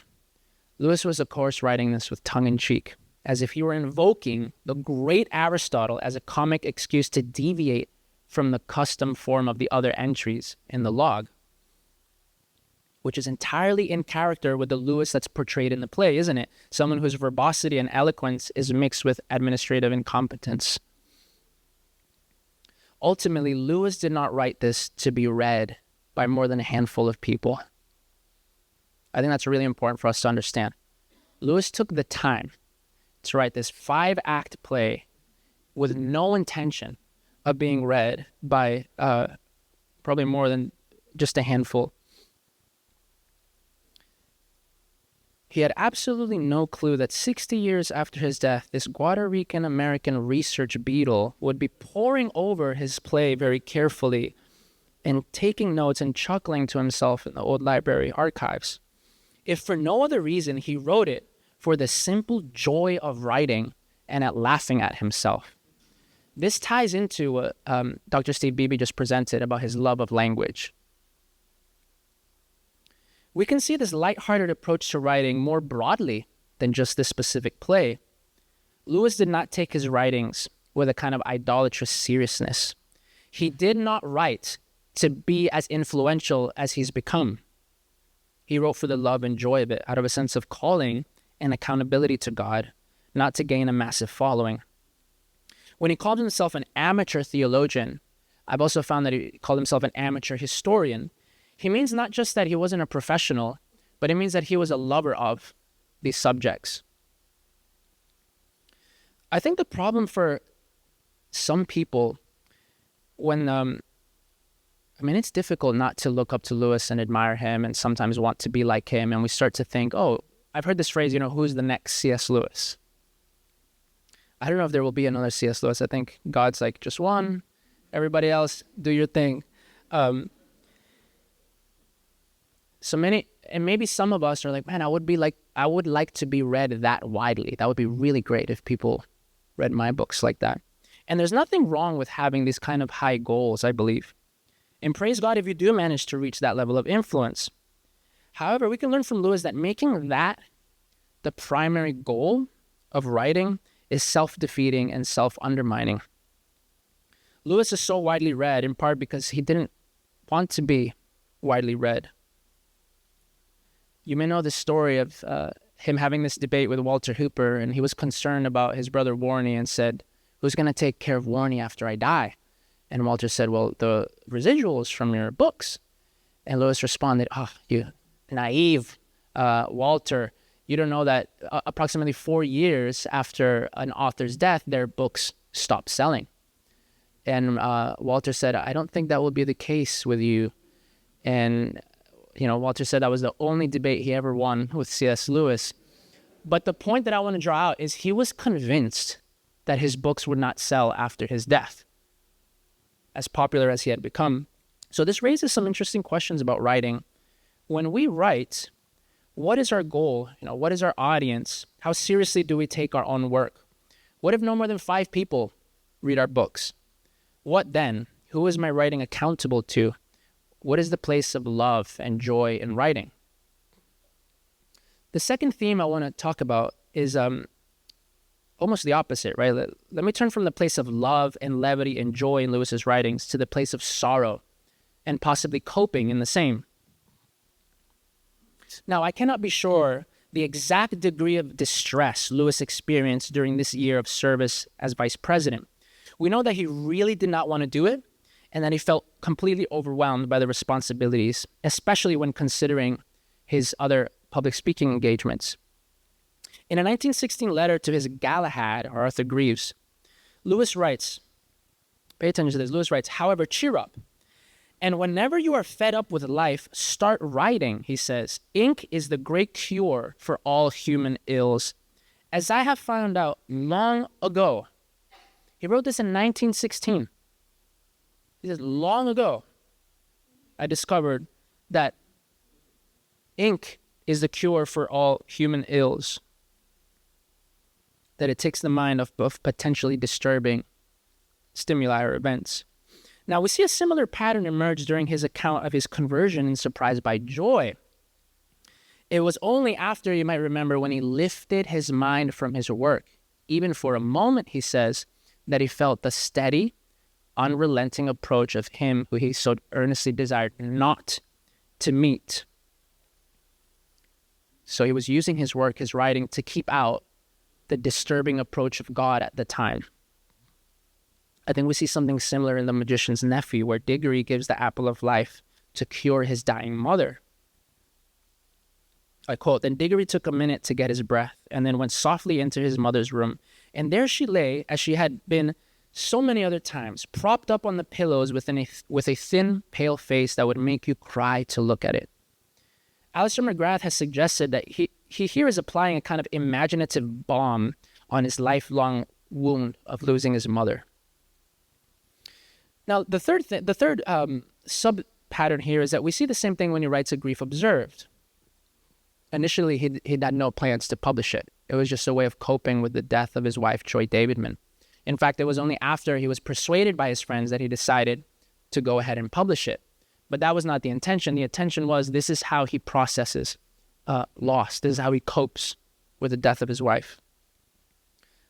Lewis was, of course, writing this with tongue-in-cheek, as if he were invoking the great Aristotle as a comic excuse to deviate from the custom form of the other entries in the log, which is entirely in character with the Lewis that's portrayed in the play, isn't it? Someone whose verbosity and eloquence is mixed with administrative incompetence. Ultimately, Lewis did not write this to be read by more than a handful of people. I think that's really important for us to understand. Lewis took the time to write this 5-act play with no intention of being read by probably more than just a handful. He had absolutely no clue that 60 years after his death, this Puerto Rican-American research beetle would be poring over his play very carefully and taking notes and chuckling to himself in the old library archives. If for no other reason, he wrote it for the simple joy of writing and at laughing at himself. This ties into what Dr. Steve Beebe just presented about his love of language. We can see this lighthearted approach to writing more broadly than just this specific play. Lewis did not take his writings with a kind of idolatrous seriousness. He did not write to be as influential as he's become. He wrote for the love and joy of it, out of a sense of calling and accountability to God, not to gain a massive following. When he called himself an amateur theologian, I've also found that he called himself an amateur historian. He means not just that he wasn't a professional, but it means that he was a lover of these subjects. I think the problem for some people when, it's difficult not to look up to Lewis and admire him and sometimes want to be like him. And we start to think, oh, I've heard this phrase, who's the next C.S. Lewis? I don't know if there will be another C.S. Lewis. I think God's like, just one. Everybody else, do your thing. Maybe some of us are like, man, I would like to be read that widely. That would be really great if people read my books like that. And there's nothing wrong with having these kind of high goals, I believe. And praise God if you do manage to reach that level of influence. However, we can learn from Lewis that making that the primary goal of writing is self-defeating and self-undermining. Lewis is so widely read in part because he didn't want to be widely read. You may know the story of him having this debate with Walter Hooper, and he was concerned about his brother Warney and said, who's going to take care of Warney after I die? And Walter said, well, the residuals from your books. And Lewis responded, you naive Walter, you don't know that approximately 4 years after an author's death, their books stop selling. And Walter said, I don't think that will be the case with you. And Walter said that was the only debate he ever won with C.S. Lewis. But the point that I want to draw out is he was convinced that his books would not sell after his death, as popular as he had become. So this raises some interesting questions about writing. When we write, what is our goal? What is our audience? How seriously do we take our own work? What if no more than 5 people read our books? What then? Who is my writing accountable to? What is the place of love and joy in writing? The second theme I want to talk about is almost the opposite, right? Let me turn from the place of love and levity and joy in Lewis's writings to the place of sorrow and possibly coping in the same. Now, I cannot be sure the exact degree of distress Lewis experienced during this year of service as vice president. We know that he really did not want to do it, and that he felt completely overwhelmed by the responsibilities, especially when considering his other public speaking engagements. In a 1916 letter to his Galahad, or Arthur Greaves, Lewis writes, pay attention to this, Lewis writes, however, cheer up. And whenever you are fed up with life, start writing, he says. Ink is the great cure for all human ills. As I have found out long ago, he wrote this in 1916. He says, long ago, I discovered that ink is the cure for all human ills. That it takes the mind off of potentially disturbing stimuli or events. Now, we see a similar pattern emerge during his account of his conversion in Surprised by Joy. It was only after, you might remember, when he lifted his mind from his work even for a moment, he says, that he felt the steady, unrelenting approach of him who he so earnestly desired not to meet. So he was using his work, his writing, to keep out the disturbing approach of God at the time. I think we see something similar in The Magician's Nephew, where Diggory gives the apple of life to cure his dying mother. I quote, "Then Diggory took a minute to get his breath, and then went softly into his mother's room. And there she lay, as she had been so many other times, propped up on the pillows with a thin, pale face that would make you cry to look at it." Alister McGrath has suggested that he here is applying a kind of imaginative balm on his lifelong wound of losing his mother. Now, the third sub-pattern here is that we see the same thing when he writes A Grief Observed. Initially, he had no plans to publish it. It was just a way of coping with the death of his wife, Joy Davidman. In fact, it was only after he was persuaded by his friends that he decided to go ahead and publish it. But that was not the intention. The intention was, this is how he processes loss. This is how he copes with the death of his wife.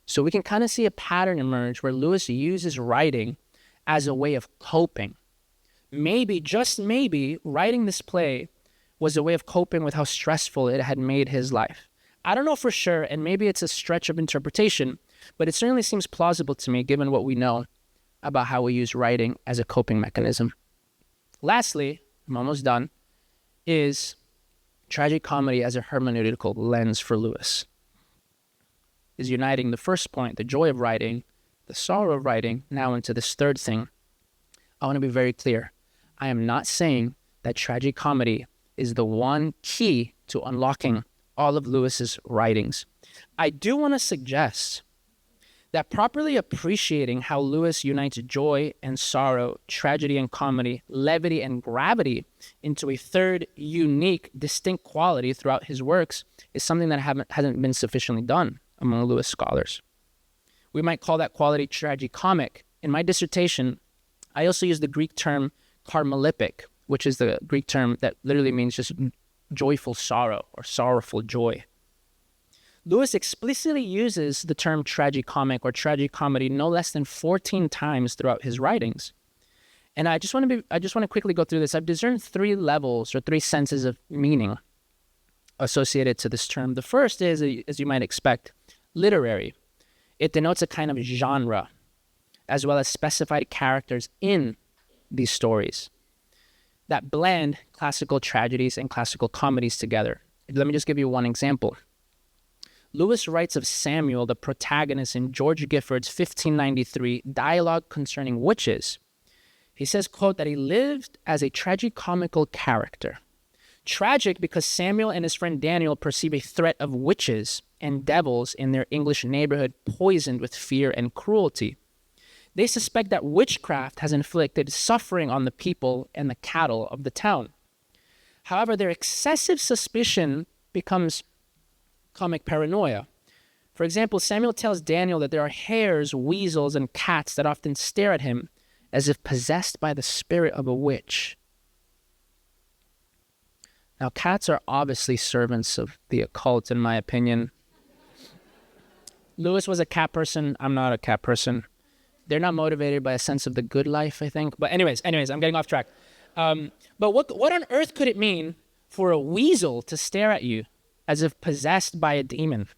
So we can kind of see a pattern emerge where Lewis uses writing as a way of coping. Maybe, just maybe, writing this play was a way of coping with how stressful it had made his life. I don't know for sure, and maybe it's a stretch of interpretation, but it certainly seems plausible to me given what we know about how we use writing as a coping mechanism. Lastly, I'm almost done, is tragicomedy as a hermeneutical lens for Lewis. Is uniting the first point, the joy of writing, the sorrow of writing, now into this third thing. I want to be very clear. I am not saying that tragicomedy is the one key to unlocking all of Lewis's writings. I do want to suggest that properly appreciating how Lewis unites joy and sorrow, tragedy and comedy, levity and gravity into a third, unique, distinct quality throughout his works is something that hasn't been sufficiently done among Lewis scholars. We might call that quality tragicomic. In my dissertation, I also use the Greek term karmelipic, which is the Greek term that literally means just joyful sorrow or sorrowful joy. Lewis explicitly uses the term tragicomic or tragicomedy no less than 14 times throughout his writings. And I just want to quickly go through this. I've discerned three levels or three senses of meaning associated to this term. The first is, as you might expect, literary. It denotes a kind of genre, as well as specified characters in these stories that blend classical tragedies and classical comedies together. Let me just give you one example. Lewis writes of Samuel, the protagonist in George Gifford's 1593 dialogue concerning witches. He says, quote, that he lived as a tragicomical character. Tragic because Samuel and his friend Daniel perceive a threat of witches and devils in their English neighborhood poisoned with fear and cruelty. They suspect that witchcraft has inflicted suffering on the people and the cattle of the town. However, their excessive suspicion becomes comic paranoia. For example, Samuel tells Daniel that there are hares, weasels, and cats that often stare at him as if possessed by the spirit of a witch. Now, cats are obviously servants of the occult, in my opinion. Lewis was a cat person. I'm not a cat person. They're not motivated by a sense of the good life, I think. But anyways, I'm getting off track. But what on earth could it mean for a weasel to stare at you as if possessed by a demon?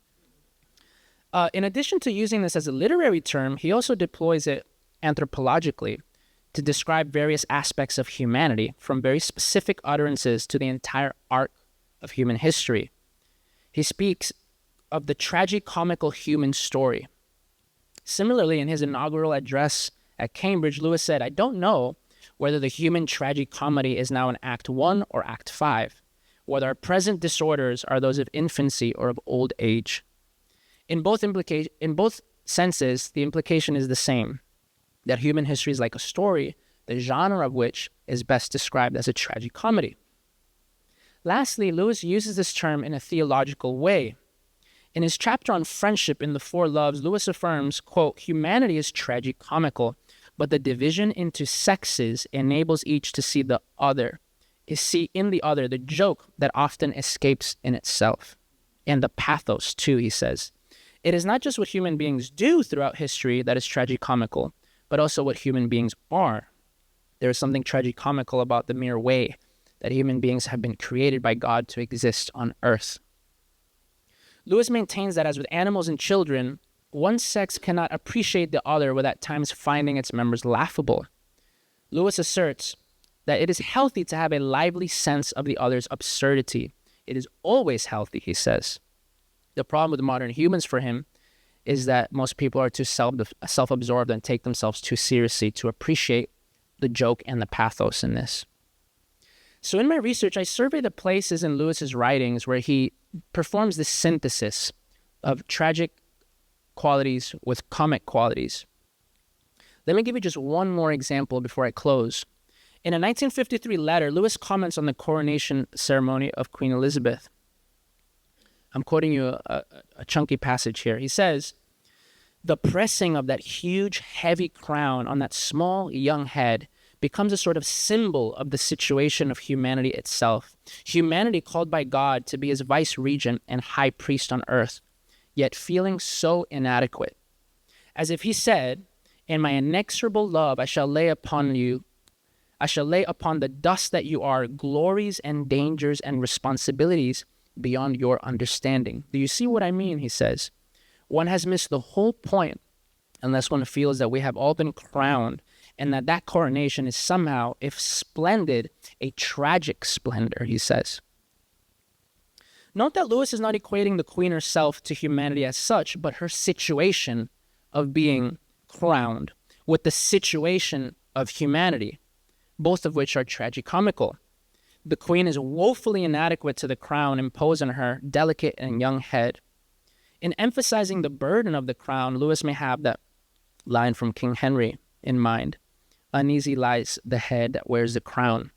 In addition to using this as a literary term, he also deploys it anthropologically to describe various aspects of humanity, from very specific utterances to the entire arc of human history. He speaks of the tragicomical human story. Similarly, in his inaugural address at Cambridge, Lewis said, I don't know whether the human tragicomedy is now in Act 1 or Act 5, whether our present disorders are those of infancy or of old age. In both senses, the implication is the same, that human history is like a story, the genre of which is best described as a tragicomedy. Lastly, Lewis uses this term in a theological way. In his chapter on friendship in The Four Loves, Lewis affirms, quote, humanity is tragicomical, but the division into sexes enables each to see the other, see in the other the joke that often escapes in itself. And the pathos, too, he says. It is not just what human beings do throughout history that is tragicomical, but also what human beings are. There is something tragicomical about the mere way that human beings have been created by God to exist on earth. Lewis maintains that as with animals and children, one sex cannot appreciate the other without at times finding its members laughable. Lewis asserts that it is healthy to have a lively sense of the other's absurdity. It is always healthy, he says. The problem with modern humans for him is that most people are too self-absorbed and take themselves too seriously to appreciate the joke and the pathos in this. So in my research, I surveyed the places in Lewis's writings where he performs this synthesis of tragic qualities with comic qualities. Let me give you just one more example before I close. In a 1953 letter, Lewis comments on the coronation ceremony of Queen Elizabeth. I'm quoting you a chunky passage here. He says, "The pressing of that huge, heavy crown on that small, young head becomes a sort of symbol of the situation of humanity itself. Humanity called by God to be his vice-regent and high priest on earth, yet feeling so inadequate. As if he said, 'In my inexorable love I shall lay upon the dust that you are glories and dangers and responsibilities beyond your understanding.'" Do you see what I mean? He says. One has missed the whole point unless one feels that we have all been crowned and that coronation is somehow, if splendid, a tragic splendor, he says. Note that Lewis is not equating the queen herself to humanity as such, but her situation of being crowned with the situation of humanity, both of which are tragicomical. The queen is woefully inadequate to the crown imposed on her delicate and young head. In emphasizing the burden of the crown, Lewis may have that line from King Henry in mind. "Uneasy lies the head that wears the crown."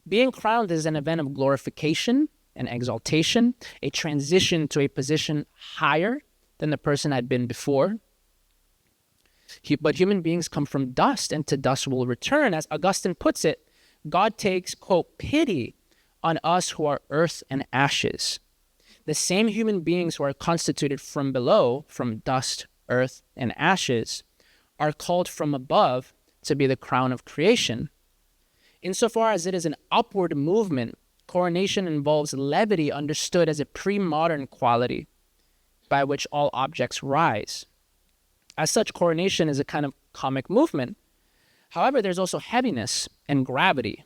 Being crowned is an event of glorification and exaltation, a transition to a position higher than the person had been before. But human beings come from dust, and to dust will return. As Augustine puts it, God takes, quote, "pity on us who are earth and ashes." The same human beings who are constituted from below, from dust, earth, and ashes, are called from above to be the crown of creation. Insofar as it is an upward movement, coronation involves levity understood as a pre-modern quality by which all objects rise. As such, coronation is a kind of comic movement. However, there's also heaviness and gravity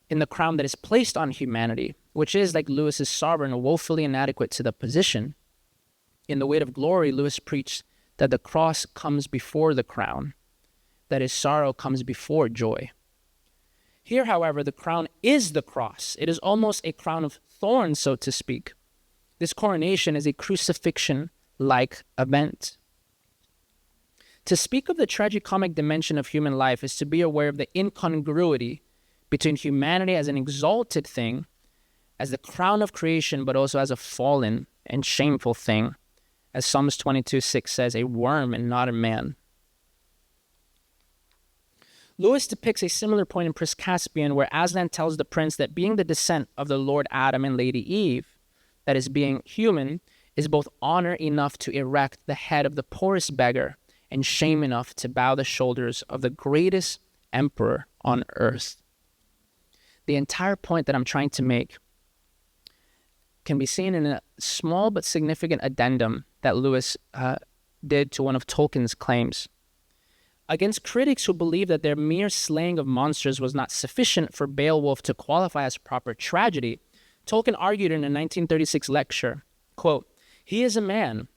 in the crown that is placed on humanity, which is, like Lewis's sovereign, woefully inadequate to the position. In The Weight of Glory, Lewis preached that the cross comes before the crown, that his sorrow comes before joy. Here, however, the crown is the cross. It is almost a crown of thorns, so to speak. This coronation is a crucifixion-like event. To speak of the tragicomic dimension of human life is to be aware of the incongruity between humanity as an exalted thing, as the crown of creation, but also as a fallen and shameful thing, as Psalms 22:6 says, a worm and not a man. Lewis depicts a similar point in Prince Caspian, where Aslan tells the prince that being the descent of the Lord Adam and Lady Eve, that is, being human, is both honor enough to erect the head of the poorest beggar and shame enough to bow the shoulders of the greatest emperor on earth. The entire point that I'm trying to make can be seen in a small but significant addendum that Lewis did to one of Tolkien's claims. Against critics who believed that their mere slaying of monsters was not sufficient for Beowulf to qualify as proper tragedy, Tolkien argued in a 1936 lecture, quote, "He is a man,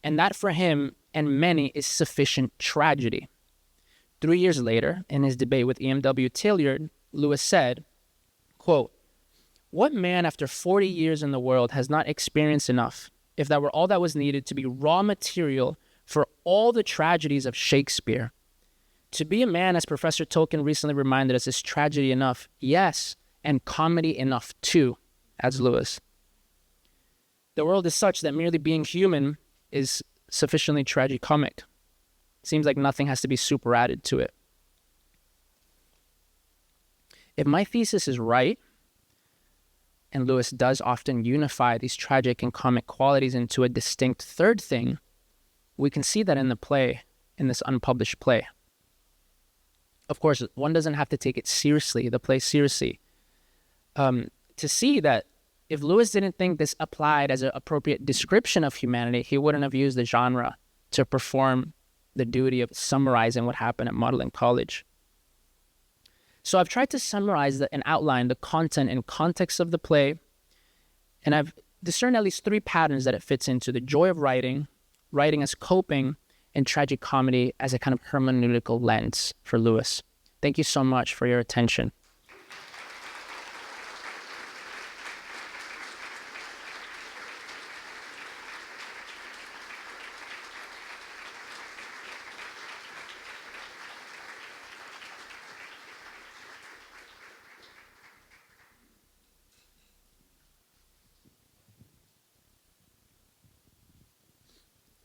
and that for him and many is sufficient tragedy." 3 years later, in his debate with E.M.W. Tilliard, Lewis said, quote, "What man after 40 years in the world has not experienced enough, if that were all that was needed, to be raw material for all the tragedies of Shakespeare? To be a man, as Professor Tolkien recently reminded us, is tragedy enough, yes, and comedy enough too," adds Lewis. The world is such that merely being human is sufficiently tragicomic. Seems like nothing has to be super added to it. If my thesis is right, and Lewis does often unify these tragic and comic qualities into a distinct third thing, we can see that in the play, in this unpublished play. Of course, one doesn't have to take it seriously, the play seriously, to see that if Lewis didn't think this applied as an appropriate description of humanity, he wouldn't have used the genre to perform the duty of summarizing what happened at Magdalen College. So I've tried to summarize and outline the content and context of the play, and I've discerned at least 3 patterns that it fits into: the joy of writing, writing as coping, and tragicomedy as a kind of hermeneutical lens for Lewis. Thank you so much for your attention.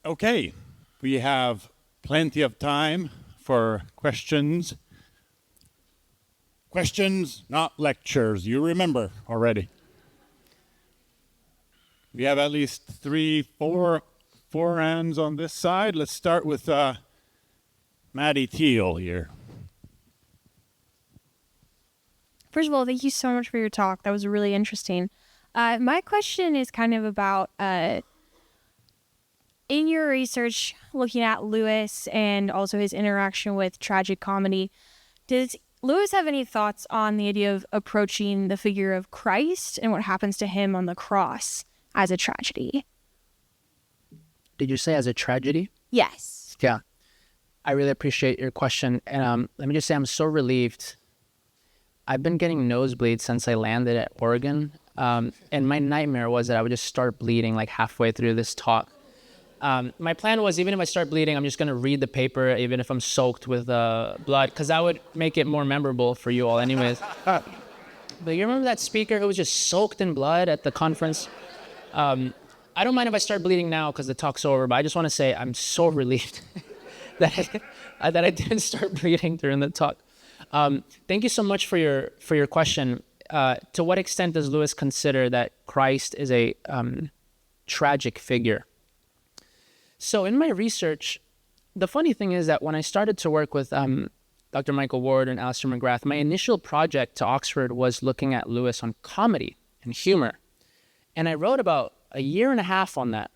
Okay, we have plenty of time for questions. Questions, not lectures, you remember already. We have at least 4 hands on this side. Let's start with Maddie Teal here. First of all, thank you so much for your talk. That was really interesting. My question is kind of about, in your research, looking at Lewis and also his interaction with tragicomedy, does Lewis have any thoughts on the idea of approaching the figure of Christ and what happens to him on the cross as a tragedy? Did you say as a tragedy? Yes. Yeah. I really appreciate your question. And let me just say I'm so relieved. I've been getting nosebleeds since I landed at Oregon. And my nightmare was that I would just start bleeding like halfway through this talk. My plan was, even if I start bleeding, I'm just going to read the paper, even if I'm soaked with blood, because that would make it more memorable for you all anyways. But you remember that speaker who was just soaked in blood at the conference? I don't mind if I start bleeding now because the talk's over, but I just want to say I'm so relieved that I didn't start bleeding during the talk. Thank you so much for your question. To what extent does Lewis consider that Christ is a tragic figure? So in my research, the funny thing is that when I started to work with Dr. Michael Ward and Alister McGrath, my initial project to Oxford was looking at Lewis on comedy and humor. And I wrote about a year and a half on that.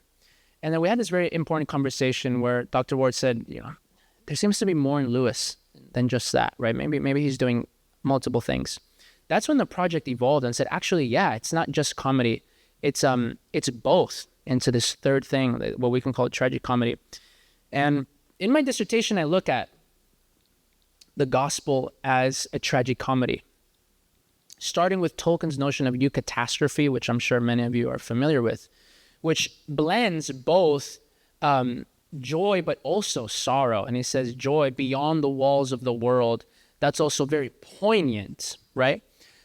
And then we had this very important conversation where Dr. Ward said, there seems to be more in Lewis than just that, right? Maybe he's doing multiple things. That's when the project evolved and said, actually, yeah, it's not just comedy. It's both into this third thing, what we can call tragicomedy. And in my dissertation, I look at the gospel as a tragicomedy, starting with Tolkien's notion of eucatastrophe, which I'm sure many of you are familiar with, which blends both joy but also sorrow. And he says joy beyond the walls of the world. That's also very poignant, right?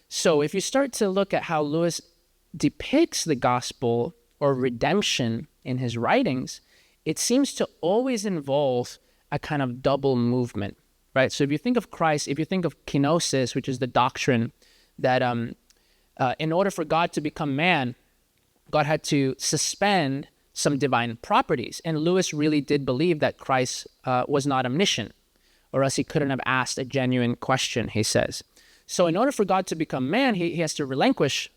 So if you start to look at how Lewis depicts the gospel or redemption in his writings, it seems to always involve a kind of double movement, right? So if you think of Christ, if you think of kenosis, which is the doctrine that in order for God to become man, God had to suspend some divine properties. And Lewis really did believe that Christ was not omniscient, or else he couldn't have asked a genuine question, he says. So in order for God to become man, he has to relinquish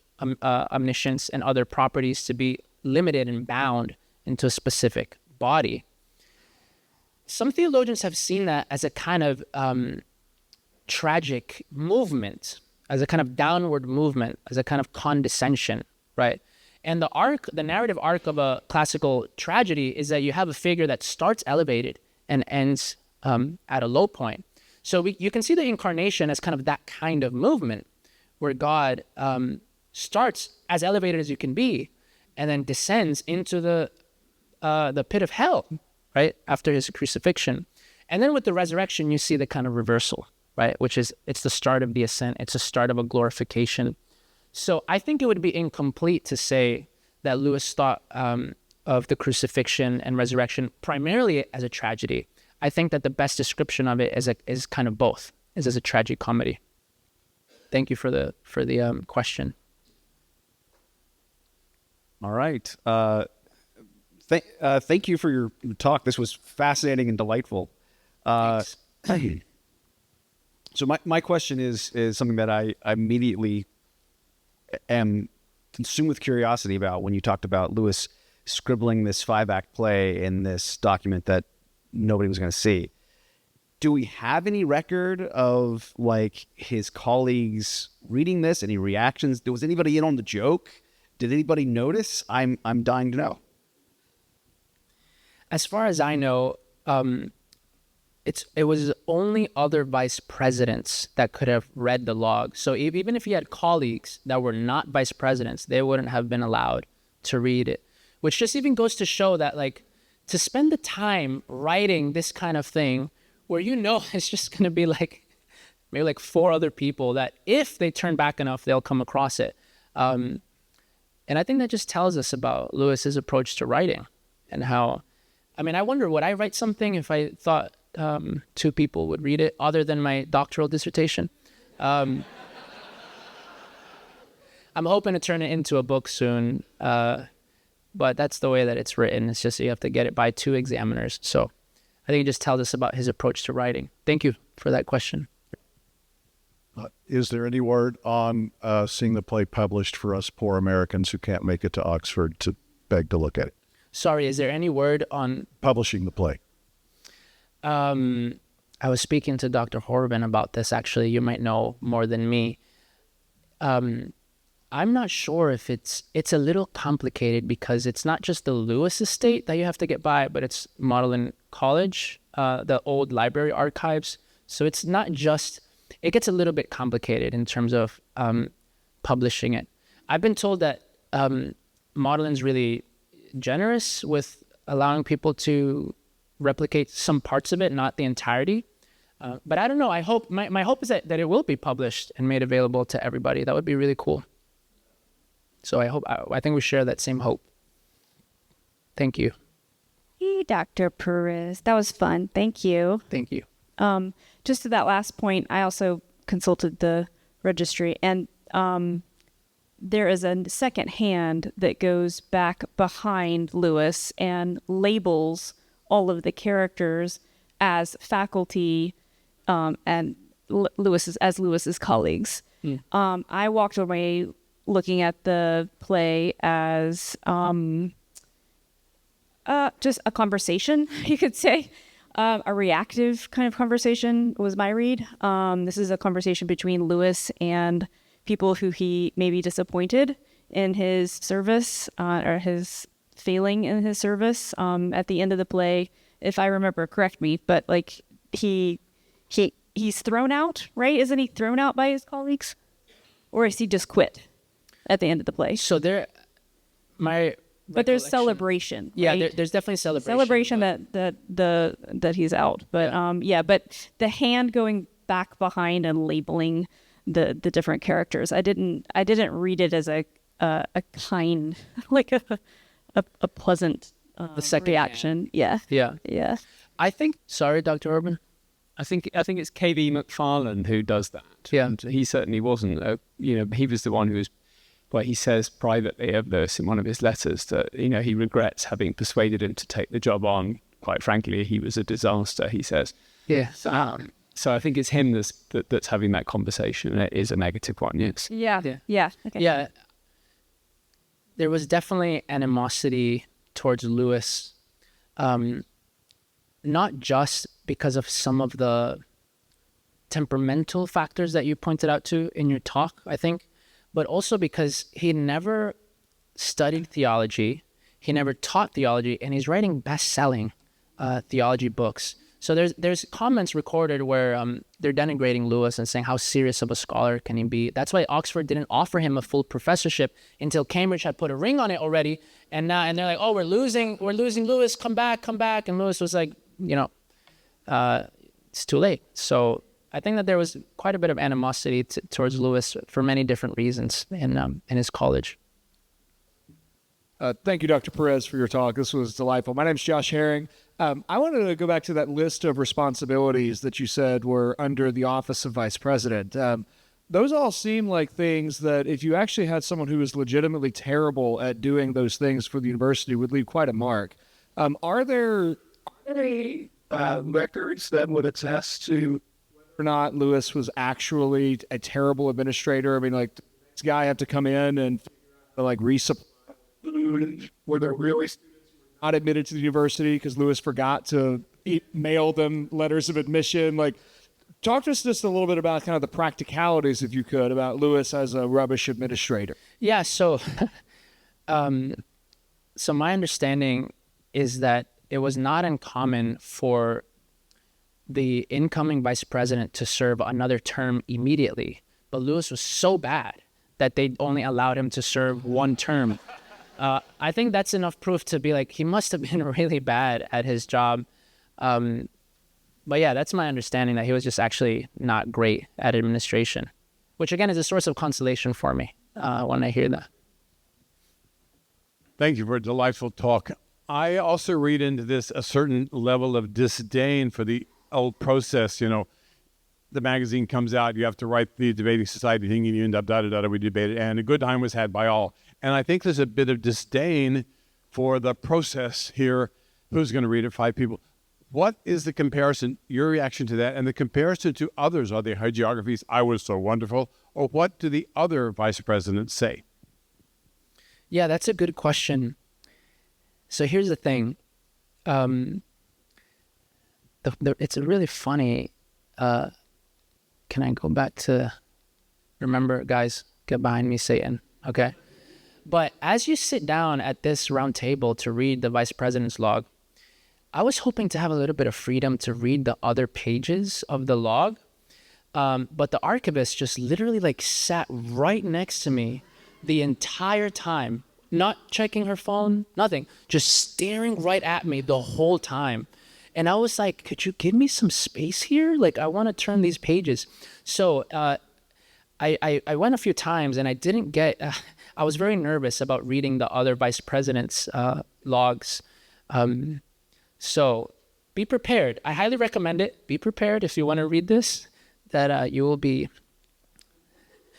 omniscience and other properties to be limited and bound into a specific body. Some theologians have seen that as a kind of tragic movement, as a kind of downward movement, as a kind of condescension, right? And the narrative arc of a classical tragedy is that you have a figure that starts elevated and ends at a low point. So you can see the incarnation as kind of that kind of movement, where God starts as elevated as you can be, and then descends into the pit of hell, right, after his crucifixion. And then with the resurrection, you see the kind of reversal, right, which is, it's the start of the ascent. It's the start of a glorification. So I think it would be incomplete to say that Lewis thought of the crucifixion and resurrection primarily as a tragedy. I think that the best description of it is kind of both, is as a tragicomedy. Thank you for the question. All right. Thank you for your talk. This was fascinating and delightful. So my question is something that I immediately am consumed with curiosity about when you talked about Lewis scribbling this 5-act play in this document that nobody was going to see. Do we have any record of like his colleagues reading this? Any reactions? Was anybody in on the joke? Did anybody notice? I'm dying to know. As far as I know, it was only other vice presidents that could have read the log. So even if he had colleagues that were not vice presidents, they wouldn't have been allowed to read it, which just even goes to show that, like, to spend the time writing this kind of thing where it's just going to be like maybe like 4 other people that if they turn back enough, they'll come across it. And I think that just tells us about Lewis's approach to writing and how, I wonder, would I write something if I thought 2 people would read it other than my doctoral dissertation? I'm hoping to turn it into a book soon, but that's the way that it's written. It's just you have to get it by 2 examiners. So I think it just tells us about his approach to writing. Thank you for that question. Is there any word on seeing the play published for us poor Americans who can't make it to Oxford to beg to look at it? Sorry, is there any word on Publishing the play. I was speaking to Dr. Horban about this, actually. You might know more than me. I'm not sure if it's a little complicated because it's not just the Lewis estate that you have to get by, but it's Magdalen College, the old library archives. So it's not just, it gets a little bit complicated in terms of publishing it. I've been told that Magdalen's really generous with allowing people to replicate some parts of it, not the entirety. But I don't know. I hope my hope is that it will be published and made available to everybody. That would be really cool. So I think we share that same hope. Thank you. Hey, Dr. Perez. That was fun. Thank you. Thank you. Just to that last point, I also consulted the registry, and there is a second hand that goes back behind Lewis and labels all of the characters as faculty and Lewis's colleagues. I walked away looking at the play as just a conversation, you could say. A reactive kind of conversation was my read. This is a conversation between Lewis and people who he may be disappointed in his service or his failing in his service. At the end of the play, if I remember, correct me, but like he's thrown out, right? Isn't he thrown out by his colleagues, or is he just quit at the end of the play? So But there's celebration. Yeah, right? there's definitely celebration. that he's out. But but the hand going back behind and labeling the different characters, I didn't read it as a kind, like a pleasant the second reaction. Hand. Yeah. I think. Sorry, Dr. Urban. I think it's K.V. McFarlane who does that. Yeah, and he certainly wasn't. He was the one who was. Well, he says privately of this in one of his letters that, he regrets having persuaded him to take the job on. Quite frankly, he was a disaster, he says. Yeah. So I think it's him that's having that conversation. It is a negative one, yes. Yeah. Okay. Yeah. There was definitely animosity towards Lewis, not just because of some of the temperamental factors that you pointed out to in your talk, I think, but also because he never studied theology, he never taught theology, and he's writing best-selling theology books. So there's comments recorded where they're denigrating Lewis and saying how serious of a scholar can he be. That's why Oxford didn't offer him a full professorship until Cambridge had put a ring on it already. And they're like, oh, we're losing Lewis, come back. And Lewis was like, it's too late. So I think that there was quite a bit of animosity towards Lewis for many different reasons in his college. Thank you, Dr. Perez, for your talk. This was delightful. My name's Josh Herring. I wanted to go back to that list of responsibilities that you said were under the office of vice president. those all seem like things that if you actually had someone who was legitimately terrible at doing those things for the university would leave quite a mark. Are there any records that would attest to whether or not Lewis was actually a terrible administrator? I mean, like, does this guy have to come in and like resupply food? Were there really students who were not admitted to the university because Lewis forgot to mail them letters of admission? Like, talk to us just a little bit about kind of the practicalities, if you could, about Lewis as a rubbish administrator. Yeah, so so my understanding is that it was not uncommon for the incoming vice president to serve another term immediately, but Lewis was so bad that they only allowed him to serve one term. I think that's enough proof to be like, he must have been really bad at his job. But yeah, that's my understanding, that he was just actually not great at administration, which again is a source of consolation for me when I hear that. Thank you for a delightful talk. I also read into this a certain level of disdain for the old process. You know, the magazine comes out, you have to write the debating society thing, and you end up da-da-da-da, we debated, and a good time was had by all. And I think there's a bit of disdain for the process here. Who's going to read it? 5 people. What is the comparison, your reaction to that, and the comparison to others? Are the hagiographies, I was so wonderful, or what do the other vice presidents say? Yeah, that's a good question. So here's the thing. It's a really funny, can I go back to, remember, guys, get behind me, Satan, okay? But as you sit down at this round table to read the vice president's log, I was hoping to have a little bit of freedom to read the other pages of the log, but the archivist just literally like sat right next to me the entire time, not checking her phone, nothing, just staring right at me the whole time. And I was like, could you give me some space here? Like, I want to turn these pages. So I went a few times and I didn't get, I was very nervous about reading the other vice president's logs. So be prepared. I highly recommend it. Be prepared if you want to read this, that you will be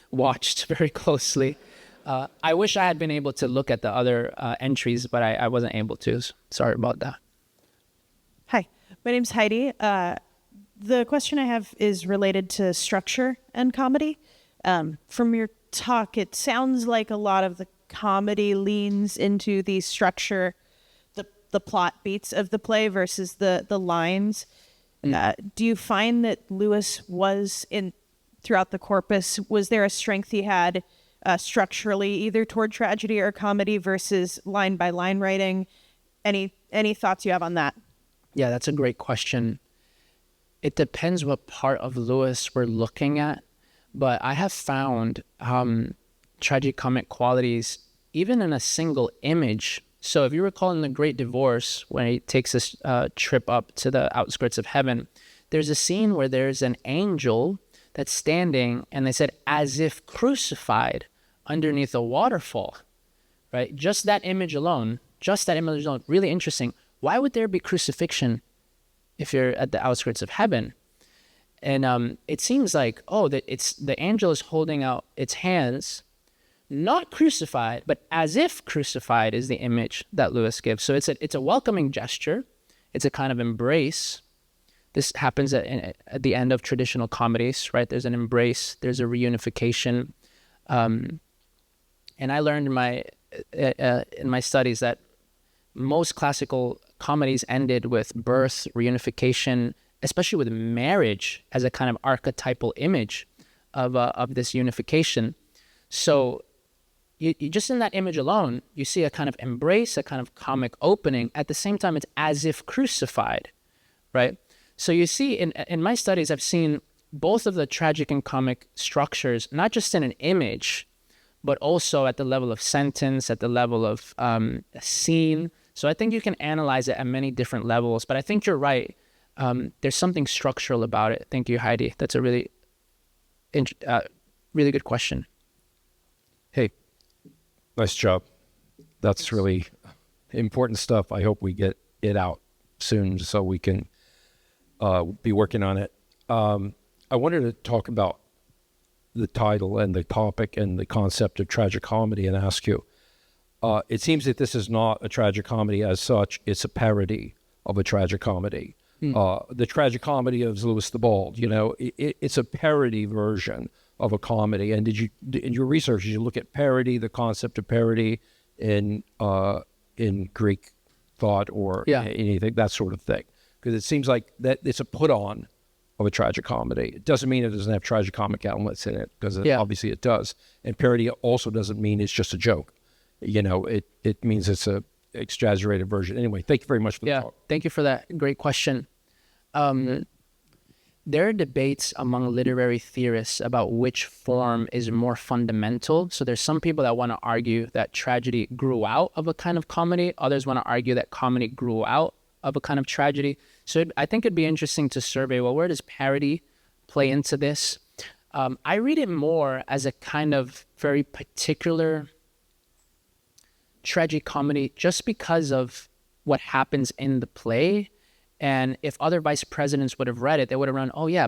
watched very closely. I wish I had been able to look at the other entries, but I wasn't able to. Sorry about that. Hi, my name's Heidi. The question I have is related to structure and comedy. From your talk, it sounds like a lot of the comedy leans into the structure, the plot beats of the play versus the lines. Do you find that Lewis was throughout the corpus, was there a strength he had structurally, either toward tragedy or comedy versus line by line writing? Any thoughts you have on that? Yeah, that's a great question. It depends what part of Lewis we're looking at, but I have found tragicomic qualities even in a single image. So if you recall in The Great Divorce, when he takes this trip up to the outskirts of heaven, there's a scene where there's an angel that's standing, and they said, as if crucified underneath a waterfall, right? Just that image alone, really interesting. Why would there be crucifixion if you're at the outskirts of heaven? And it seems like, that the angel is holding out its hands, not crucified, but as if crucified is the image that Lewis gives. So it's a welcoming gesture. It's a kind of embrace. This happens at the end of traditional comedies, right? There's an embrace. There's a reunification. And I learned in my studies that most classical comedies ended with birth, reunification, especially with marriage as a kind of archetypal image of this unification. So you just in that image alone, you see a kind of embrace, a kind of comic opening. At the same time, it's as if crucified, right? So you see, in my studies, I've seen both of the tragic and comic structures, not just in an image, but also at the level of sentence, at the level of a scene. So I think you can analyze it at many different levels. But I think you're right. There's something structural about it. Thank you, Heidi. That's a really good question. Hey, nice job. That's really important stuff. I hope we get it out soon so we can be working on it. I wanted to talk about the title and the topic and the concept of tragicomedy and ask you, it seems that this is not a tragicomedy as such. It's a parody of a tragicomedy. The tragicomedy of Louis the Bald, it's a parody version of a comedy. And in your research, did you look at parody, the concept of parody in Greek thought or anything, that sort of thing? Because it seems like that it's a put-on of a tragicomedy. It doesn't mean it doesn't have tragicomic elements in it, because obviously it does. And parody also doesn't mean it's just a joke. It means it's a exaggerated version. Anyway, thank you very much for the talk. Thank you for that great question. There are debates among literary theorists about which form is more fundamental. So there's some people that want to argue that tragedy grew out of a kind of comedy. Others want to argue that comedy grew out of a kind of tragedy. So I think it'd be interesting to survey, well, where does parody play into this? I read it more as a kind of very particular tragicomedy just because of what happens in the play. And if other vice presidents would have read it, they would have run, oh yeah,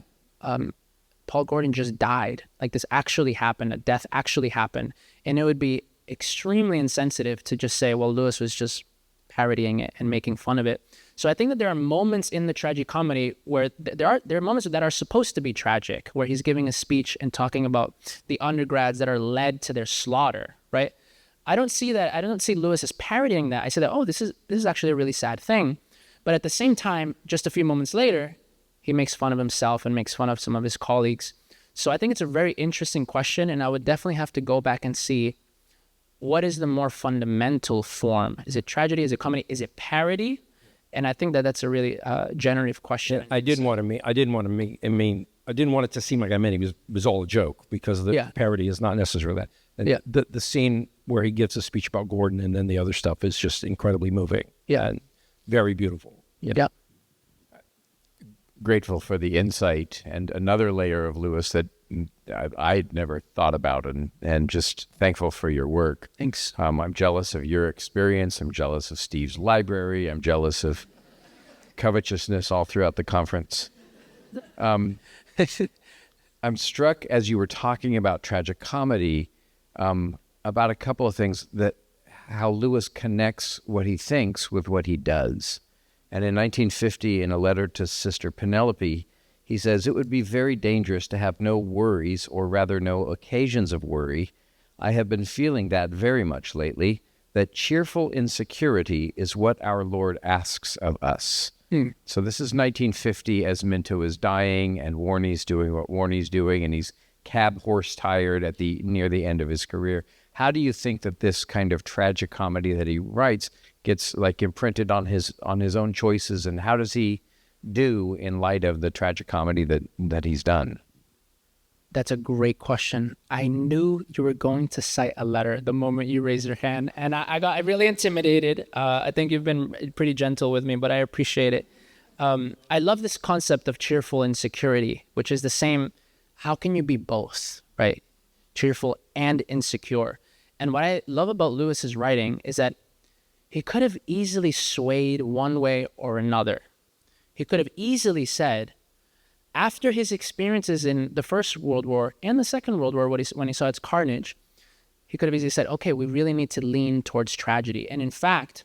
Paul Gordon just died. Like, this actually happened. A death actually happened. And it would be extremely insensitive to just say, well, Lewis was just parodying it and making fun of it. So I think that there are moments in the tragicomedy where there are moments that are supposed to be tragic, where he's giving a speech and talking about the undergrads that are led to their slaughter, right? I don't see that. I don't see Lewis as parodying that. I say that, oh, this is actually a really sad thing. But at the same time, just a few moments later, he makes fun of himself and makes fun of some of his colleagues. So I think it's a very interesting question, and I would definitely have to go back and see, what is the more fundamental form? Is it tragedy? Is it comedy? Is it parody? And I think that that's a really generative question. I didn't want it to seem like I meant it was all a joke, because the parody is not necessarily that. And the scene where he gives a speech about Gordon and then the other stuff is just incredibly moving. And very beautiful. Grateful for the insight and another layer of Lewis that I'd never thought about, and just thankful for your work. Thanks. I'm jealous of your experience. I'm jealous of Steve's library. I'm jealous of covetousness all throughout the conference. I'm struck as you were talking about tragicomedy about a couple of things, that how Lewis connects what he thinks with what he does. And in 1950, in a letter to Sister Penelope, he says, "It would be very dangerous to have no worries, or rather no occasions of worry. I have been feeling that very much lately, that cheerful insecurity is what our Lord asks of us." So this is 1950 as Minto is dying and Warney's doing what Warney's doing, and he's cab horse tired near the end of his career. How do you think that this kind of tragicomedy that he writes gets imprinted on his own choices, and how does he do in light of the tragicomedy that he's done? That's a great question. I knew you were going to cite a letter the moment you raised your hand, and I got really intimidated. I think you've been pretty gentle with me, but I appreciate it. I love this concept of cheerful insecurity, which is the same. How can you be both, right? Cheerful and insecure. And what I love about Lewis's writing is that he could have easily swayed one way or another. He could have easily said, after his experiences in the First World War and the Second World War, when he saw its carnage, he could have easily said, okay, we really need to lean towards tragedy. And in fact,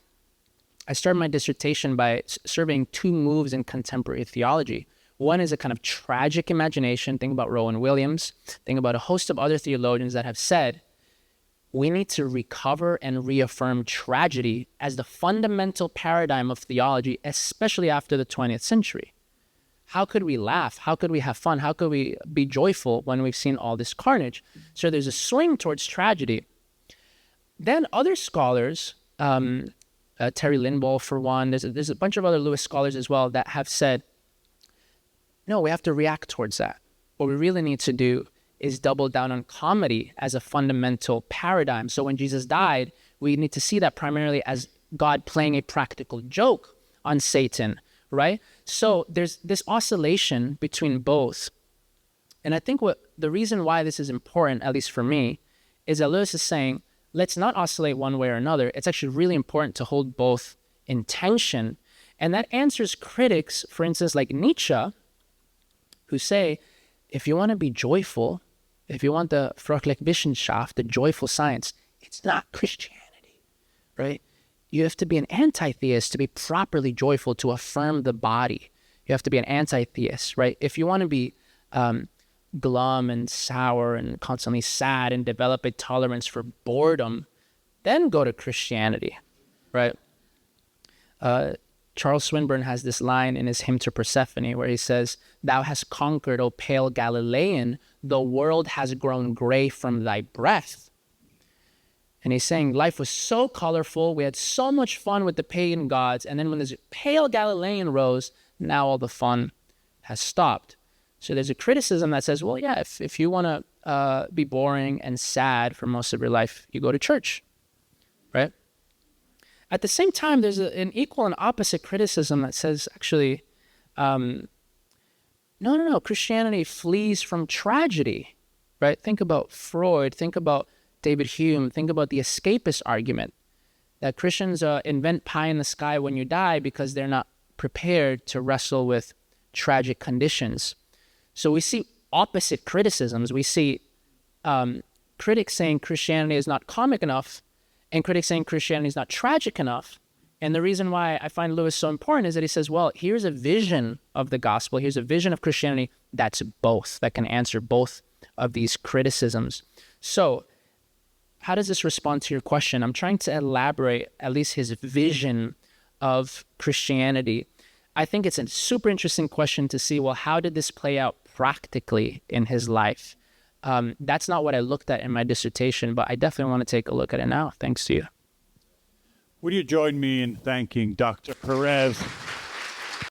I started my dissertation by surveying two moves in contemporary theology. One is a kind of tragic imagination. Think about Rowan Williams. Think about a host of other theologians that have said, we need to recover and reaffirm tragedy as the fundamental paradigm of theology, especially after the 20th century. How could we laugh? How could we have fun? How could we be joyful when we've seen all this carnage? So there's a swing towards tragedy. Then other scholars, Terry Lindball for one, there's a bunch of other Lewis scholars as well that have said, no, we have to react towards that. What we really need to do is double down on comedy as a fundamental paradigm. So when Jesus died, we need to see that primarily as God playing a practical joke on Satan, right? So there's this oscillation between both. And I think the reason why this is important, at least for me, is that Lewis is saying, let's not oscillate one way or another. It's actually really important to hold both in tension. And that answers critics, for instance, like Nietzsche, who say, if you want to be joyful, if you want the Fröhliche Wissenschaft, the joyful science, it's not Christianity, right? You have to be an anti-theist to be properly joyful, to affirm the body. You have to be an anti-theist, right? If you want to be glum and sour and constantly sad and develop a tolerance for boredom, then go to Christianity, right? Charles Swinburne has this line in his hymn to Persephone where he says, "Thou hast conquered, O pale Galilean, the world has grown gray from thy breath." And he's saying life was so colorful, we had so much fun with the pagan gods, and then when this pale Galilean rose, now all the fun has stopped. So there's a criticism that says, well, yeah, if you want to be boring and sad for most of your life, you go to church, right? At the same time, there's an equal and opposite criticism that says, actually, no, Christianity flees from tragedy, right? Think about Freud, think about David Hume, think about the escapist argument that Christians invent pie in the sky when you die because they're not prepared to wrestle with tragic conditions. So we see opposite criticisms. We see critics saying Christianity is not comic enough and critics saying Christianity is not tragic enough. And the reason why I find Lewis so important is that he says, well, here's a vision of the gospel, here's a vision of Christianity that's both, that can answer both of these criticisms. So how does this respond to your question? I'm trying to elaborate at least his vision of Christianity. I think it's a super interesting question to see, well, how did this play out practically in his life? That's not what I looked at in my dissertation, but I definitely want to take a look at it now, thanks to you. Would you join me in thanking Dr. Perez